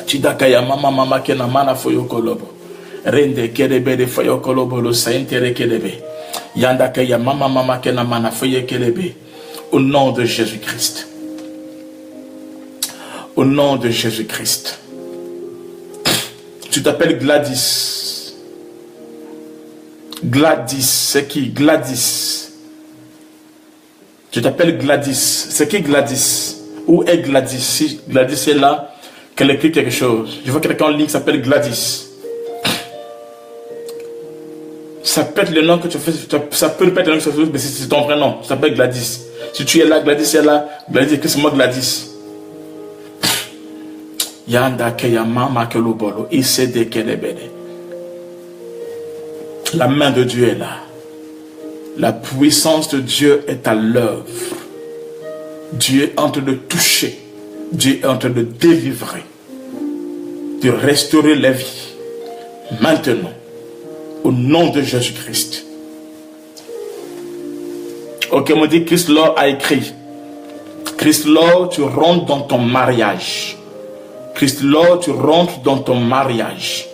Chidaka ya mama mama ke na mana foyo kolobo. Rende kelebe de foyo kolobo lo saintere kelebe. Yanda ke ya mama mama ke na mana foyo kelebe. Au nom de Jésus-Christ. Au nom de Jésus-Christ. Tu t'appelles Gladys. Gladys, c'est qui? Gladys. Tu t'appelles Gladys. C'est qui Gladys? Où est Gladys? Si Gladys est là, qu'elle écrit quelque chose. Je vois quelqu'un en ligne qui s'appelle Gladys. Ça peut être le nom que tu fais, ça peut être le nom que tu fais, mais c'est ton vrai nom. Tu t'appelles Gladys. Si tu es là, Gladys est là. Gladys, écris c'est moi Gladys. Yanda keya mama kelobolo isede kelebele. La main de Dieu est là. La puissance de Dieu est à l'œuvre. Dieu est en train de toucher. Dieu est en train de délivrer. De restaurer la vie. Maintenant. Au nom de Jésus-Christ. Ok, on me dit Christ Lord a écrit. Christ Lord, tu rentres dans ton mariage. Christ Lord, tu rentres dans ton mariage.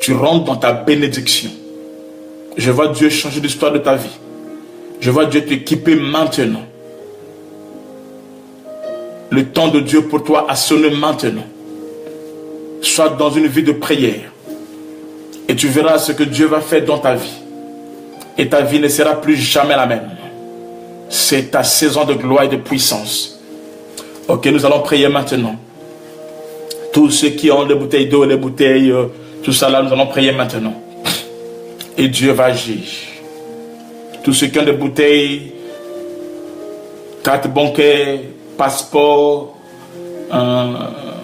Tu rentres dans ta bénédiction. Je vois Dieu changer l'histoire de ta vie. Je vois Dieu t'équiper maintenant. Le temps de Dieu pour toi a sonné maintenant. Sois dans une vie de prière. Et tu verras ce que Dieu va faire dans ta vie. Et ta vie ne sera plus jamais la même. C'est ta saison de gloire et de puissance. Ok, nous allons prier maintenant. Tous ceux qui ont des bouteilles d'eau, les bouteilles, tout ça là, nous allons prier maintenant. Et Dieu va agir. Tous ceux qui ont des bouteilles, carte bancaire, passeport,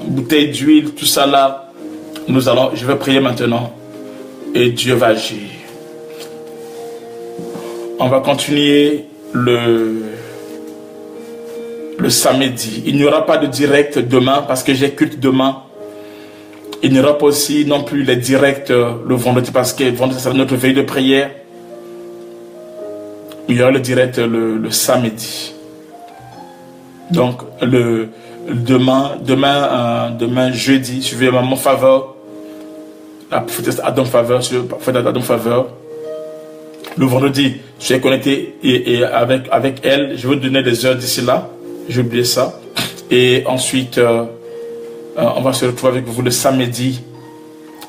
bouteille d'huile, tout ça là, je vais prier maintenant. Et Dieu va agir. On va continuer le samedi. Il n'y aura pas de direct demain parce que j'ai culte demain. Il n'y aura pas aussi non plus les directs le vendredi parce que vendredi sera notre veille de prière. Il y aura le direct le samedi. Donc demain jeudi, suivez mon faveur. La prophétesse Adam Faveur, Adam Faveur. Le vendredi, je suis connecté et avec elle, je vais vous donner des heures d'ici là. J'ai oublié ça. Et ensuite, on va se retrouver avec vous le samedi.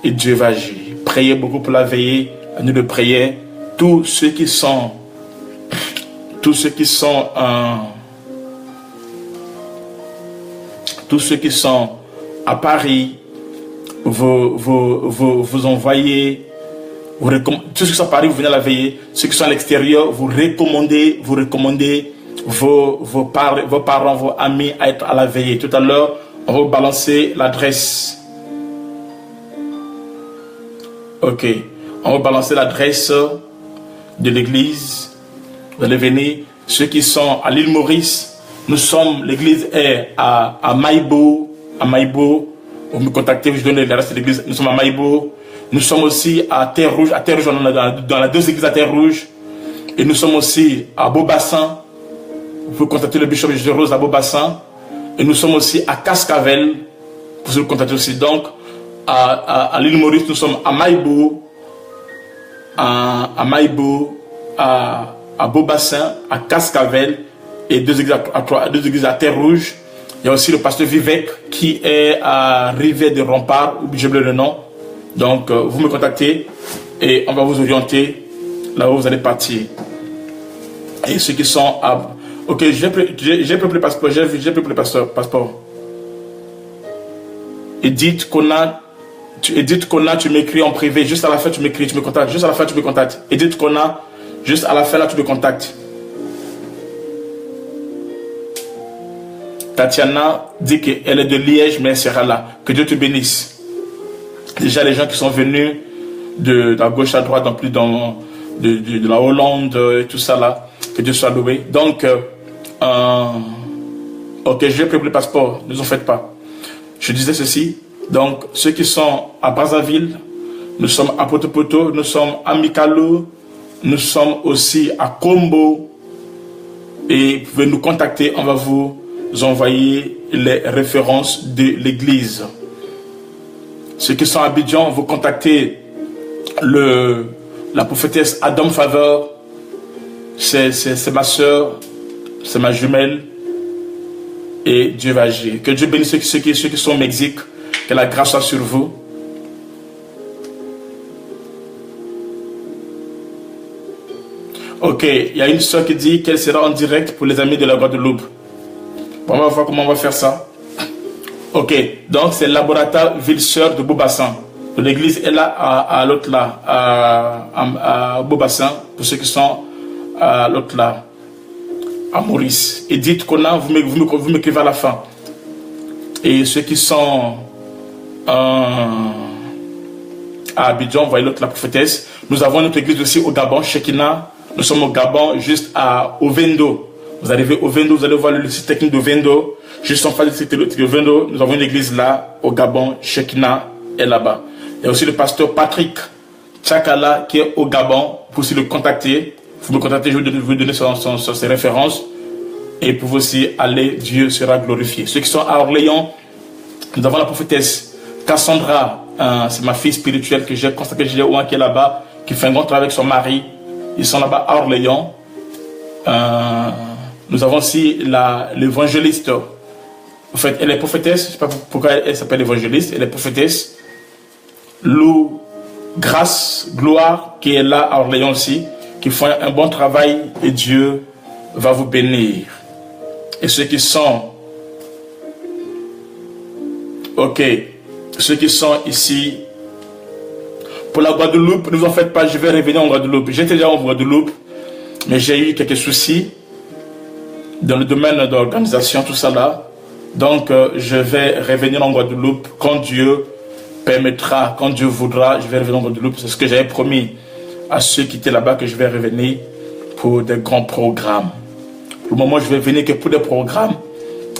Et Dieu va agir. Priez beaucoup pour la veillée, la nuit de prière. Tous ceux qui sont à Paris, vous envoyez, tous ceux qui sont à Paris, vous venez à la veillée. Ceux qui sont à l'extérieur, vous recommandez vos parents, vos amis à être à la veillée. Tout à l'heure, on va vous balancer l'adresse. Ok. On va balancer l'adresse de l'église. Vous allez venir. Ceux qui sont à l'île Maurice, l'église est à Maïbo. À Maïbo, vous me contactez, je donne l'adresse de l'église. Nous sommes à Maïbo. Nous sommes aussi à Terre-Rouge. À Terre-Rouge, on est dans la 2 églises à Terre-Rouge. Et nous sommes aussi à Beaubassin. Vous pouvez contacter le bishop de Rose à Beaubassin. Et nous sommes aussi à Cascavel. Vous pouvez contacter aussi. Donc, à l'île Maurice, nous sommes à Maïbo. À Beaubassin, à Cascavel. Et 2 églises à Terre-Rouge. Il y a aussi le pasteur Vivek qui est à Rivière des Remparts, j'ai oublié le nom. Donc, vous me contactez et on va vous orienter là où vous allez partir. Et ceux qui sont à... Ok, j'ai pris le passeport, j'ai pris le passeport. Edith Kona, tu m'écris en privé. Juste à la fin, tu m'écris, tu me contactes. Juste à la fin, tu me contactes. Edith Kona, juste à la fin, là, tu me contactes. Tatiana dit qu'elle est de Liège, mais elle sera là. Que Dieu te bénisse. Déjà, les gens qui sont venus de la gauche à droite, de la Hollande et tout ça là, que Dieu soit loué. Donc, ok, je vais préparer le passeport, ne vous en faites pas. Je disais ceci, donc, ceux qui sont à Brazzaville, nous sommes à Potopoto, nous sommes à Mikalo, nous sommes aussi à Kombo, et vous pouvez nous contacter, on va vous envoyer les références de l'église. Ceux qui sont à Abidjan, vous contactez la prophétesse Adam Faveur. C'est ma soeur, c'est ma jumelle. Et Dieu va agir. Que Dieu bénisse ceux qui sont au Mexique. Que la grâce soit sur vous. Ok, il y a une soeur qui dit qu'elle sera en direct pour les amis de la Guadeloupe. Bon, on va voir comment on va faire ça. Ok, donc c'est Laborata Villeseur de Beaubassin. L'église est là, à l'autre là, à Beaubassin, pour ceux qui sont à l'autre là, à Maurice. Et dites qu'on a, vous m'écrivez à la fin. Et ceux qui sont à Abidjan, vous voyez l'autre la prophétesse. Nous avons notre église aussi au Gabon, Shekinah. Nous sommes au Gabon, juste au Vendo. Vous arrivez au Vendo, vous allez voir le site technique de Vendo. Juste en face du site de Vendo, nous avons une église là, au Gabon, Shekinah est là-bas. Il y a aussi le pasteur Patrick Tchakala qui est au Gabon. Pour aussi le contacter, vous me contactez, je vais vous donner ses références. Et pour vous aussi aller, Dieu sera glorifié. Ceux qui sont à Orléans, nous avons la prophétesse Cassandra, c'est ma fille spirituelle que j'ai constaté, qui est là-bas, qui fait un grand travail avec son mari. Ils sont là-bas à Orléans. Nous avons aussi l'évangéliste. En fait, elle est prophétesse. Je ne sais pas pourquoi elle s'appelle évangéliste. Elle est prophétesse. Lou Grâce, Gloire, qui est là à Orléans aussi, qui font un bon travail et Dieu va vous bénir. Et ceux qui sont... Ok. Ceux qui sont ici... Pour la Guadeloupe, ne vous en faites pas, je vais revenir en Guadeloupe. J'étais déjà en Guadeloupe, mais j'ai eu quelques soucis dans le domaine d'organisation, tout ça là. Donc, je vais revenir en Guadeloupe quand Dieu permettra, quand Dieu voudra, je vais revenir en Guadeloupe. C'est ce que j'avais promis à ceux qui étaient là-bas, que je vais revenir pour des grands programmes. Pour le moment, je vais venir que pour des programmes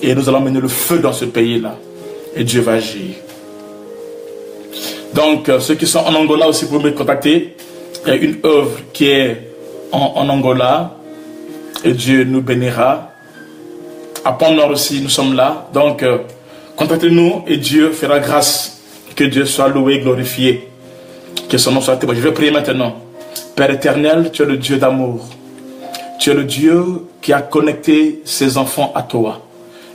et nous allons mener le feu dans ce pays-là. Et Dieu va agir. Donc, ceux qui sont en Angola aussi, vous pouvez me contacter. Il y a une œuvre qui est en Angola et Dieu nous bénira. À Pont-Nord aussi, nous sommes là. Donc, contactez-nous et Dieu fera grâce. Que Dieu soit loué et glorifié. Que son nom soit témoin. Je vais prier maintenant. Père éternel, tu es le Dieu d'amour. Tu es le Dieu qui a connecté ses enfants à toi.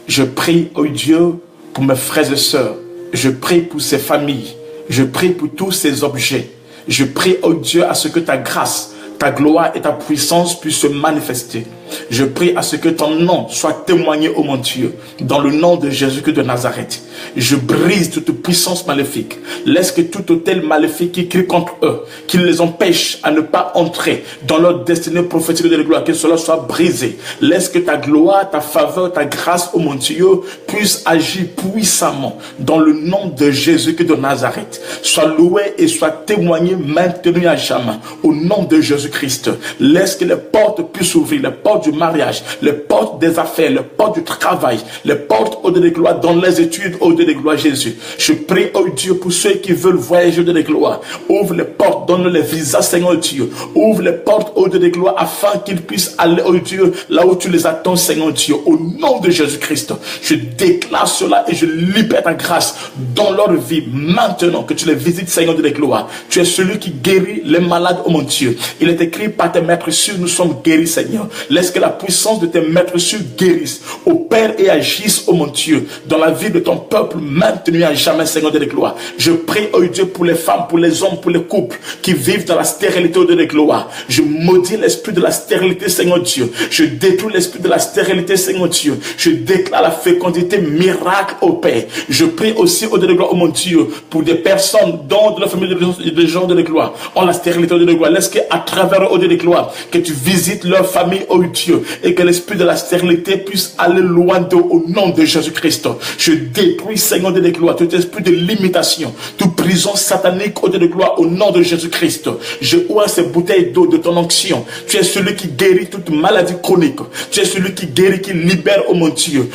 Je prie, oh Dieu, pour mes frères et sœurs. Je prie pour ces familles. Je prie pour tous ces objets. Je prie, oh Dieu, à ce que ta grâce, ta gloire et ta puissance puissent se manifester. Je prie à ce que ton nom soit témoigné, ô mon Dieu, dans le nom de Jésus-Christ de Nazareth. Je brise toute puissance maléfique. Laisse que tout hôtel maléfique qui crie contre eux, qui les empêche à ne pas entrer dans leur destinée prophétique de la gloire, que cela soit brisé. Laisse que ta gloire, ta faveur, ta grâce, ô mon Dieu, puisse agir puissamment dans le nom de Jésus-Christ de Nazareth. Sois loué et sois témoigné, maintenu à jamais, au nom de Jésus-Christ. Laisse que les portes puissent s'ouvrir, les portes du mariage, les portes des affaires, les portes du travail, les portes au de gloire dans les études au de gloire, Jésus. Je prie, oh Dieu, pour ceux qui veulent voyager au de gloire. Ouvre les portes, donne les visas, Seigneur Dieu. Ouvre les portes au de gloire afin qu'ils puissent aller, oh Dieu, là où tu les attends, Seigneur Dieu. Au nom de Jésus-Christ, je déclare cela et je libère ta grâce dans leur vie maintenant, que tu les visites, Seigneur de gloire. Tu es celui qui guérit les malades, oh mon Dieu. Il est écrit par tes maîtres sûrs, nous sommes guéris, Seigneur. Laisse que la puissance de tes maîtres sûrs guérisse, opère et agisse, oh mon Dieu, dans la vie de ton peuple maintenu à jamais, Seigneur de gloire. Je prie, oh Dieu, pour les femmes, pour les hommes, pour les couples qui vivent dans la stérilité, oh Dieu de gloire. Je maudis l'esprit de la stérilité, Seigneur Dieu. Je détruis l'esprit de la stérilité, Seigneur Dieu. Je déclare la fécondité miracle au Père. Je prie aussi, oh Dieu de gloire, oh mon Dieu, pour des personnes dont de la famille de gens de gloire ont la stérilité, oh Dieu de gloire. Laisse qu'à travers, oh Dieu de gloire, que tu visites leur famille, oh Dieu, et que l'esprit de la stérilité puisse aller loin d'eux au nom de Jésus-Christ. Je détruis, Seigneur de gloire, tout esprit de limitation, toute prison satanique, oh Dieu de gloire, au nom de Jésus-Christ. Je ouvre ces bouteilles d'eau de ton onction. Tu es celui qui guérit toute maladie chronique. Tu es celui qui guérit, qui libère, oh mon Dieu.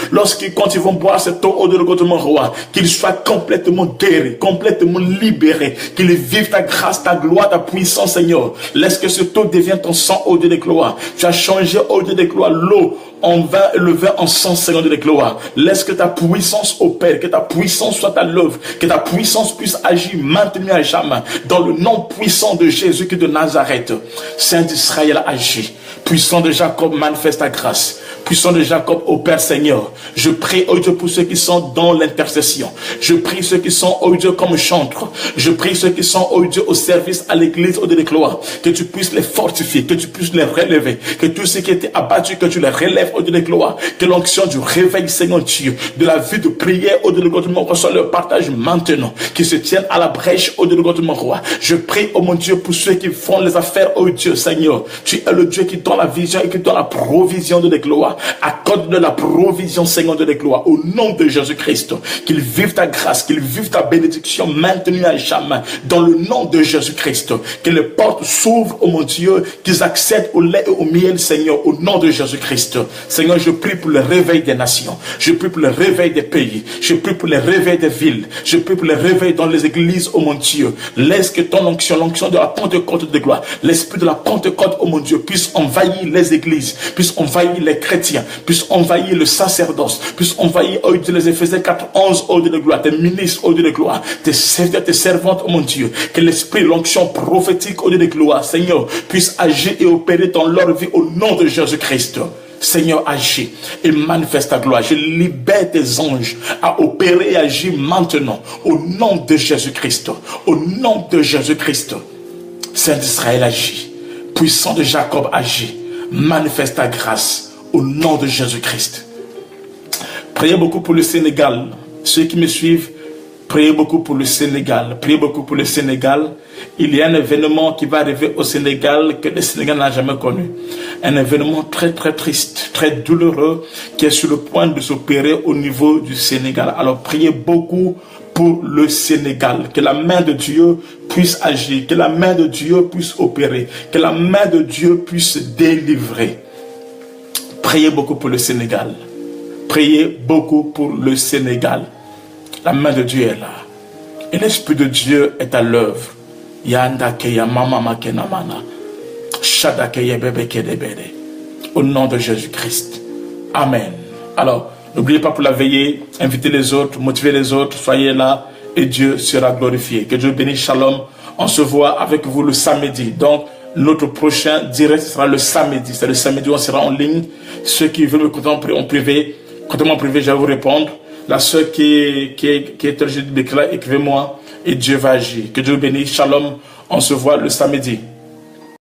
Quand ils vont boire cette eau, oh Dieu de mon roi, qu'ils soient complètement guéris, complètement libérés, qu'ils vivent ta grâce, ta gloire, ta puissance, Seigneur. Laisse que ce eau devienne ton sang, oh Dieu de gloire. Tu as changé, oh Dieu de gloire, l'eau en vin et le vin en sang, Seigneur de gloire. Laisse que ta puissance opère, que ta puissance soit à l'œuvre, que ta puissance puisse agir maintenant à jamais, dans le nom puissant de Jésus-Christ de Nazareth. Saint d'Israël agit. Puissant de Jacob, manifeste ta grâce. Puissant de Jacob, ô Père Seigneur. Je prie, ô Dieu, pour ceux qui sont dans l'intercession. Je prie ceux qui sont, ô Dieu, comme chantres. Je prie ceux qui sont, ô Dieu, au service à l'église, ô Dieu de gloire. Que tu puisses les fortifier, que tu puisses les relever. Que tous ceux qui étaient abattus, que tu les relèves, ô Dieu de gloire. Que l'onction du réveil, Seigneur Dieu, de la vie de prière, ô Dieu de gloire, reçoit leur partage maintenant. Qui se tiennent à la brèche, ô Dieu de gloire, mon roi. Je prie, ô mon Dieu, pour ceux qui font les affaires, ô Dieu, Seigneur. Tu es le Dieu qui donne la vision et qui donne la provision de gloire. Accorde de la provision, Seigneur de gloire, au nom de Jésus-Christ. Qu'ils vivent ta grâce, qu'ils vivent ta bénédiction maintenue à jamais, dans le nom de Jésus-Christ. Que les portes s'ouvrent, oh mon Dieu, qu'ils accèdent au lait et au miel, Seigneur, au nom de Jésus-Christ. Seigneur, je prie pour le réveil des nations. Je prie pour le réveil des pays. Je prie pour le réveil des villes. Je prie pour le réveil dans les églises, oh mon Dieu. Laisse que ton onction, l'onction de la Pentecôte de gloire, l'esprit de la Pentecôte, oh mon Dieu, puisse envahir les églises, puisse envahir les chrétiens, puisse envahir le sacerdoce, puisse envahir, oh Dieu, les Éphésiens 4:11, oh Dieu de gloire, tes ministres, oh Dieu de gloire, tes serviteurs, tes servantes, oh mon Dieu, que l'esprit, l'onction prophétique, oh Dieu de gloire, Seigneur, puisse agir et opérer dans leur vie au nom de Jésus-Christ. Seigneur, agis et manifeste ta gloire. Je libère tes anges à opérer et agir maintenant au nom de Jésus-Christ. Au nom de Jésus-Christ. Saint d'Israël, agis. Puissant de Jacob, agis. Manifeste ta grâce au nom de Jésus-Christ. Priez beaucoup pour le Sénégal. Ceux qui me suivent, priez beaucoup pour le Sénégal. Priez beaucoup pour le Sénégal. Il y a un événement qui va arriver au Sénégal que le Sénégal n'a jamais connu. Un événement très très triste, très douloureux qui est sur le point de s'opérer au niveau du Sénégal. Alors priez beaucoup pour le Sénégal. Que la main de Dieu puisse agir. Que la main de Dieu puisse opérer. Que la main de Dieu puisse délivrer. Priez beaucoup pour le Sénégal. Priez beaucoup pour le Sénégal. La main de Dieu est là. Et l'Esprit de Dieu est à l'œuvre. Au nom de Jésus-Christ. Amen. Alors, n'oubliez pas pour la veillée, invitez les autres, motivez les autres, soyez là et Dieu sera glorifié. Que Dieu bénisse, shalom. On se voit avec vous le samedi. Donc, notre prochain direct sera le samedi. C'est le samedi où on sera en ligne. Ceux qui veulent me contacter en privé, contactez-moi en privé, je vais vous répondre. La sœur qui est au jeu de Bécla, écrivez-moi et Dieu va agir. Que Dieu bénisse. Shalom. On se voit le samedi.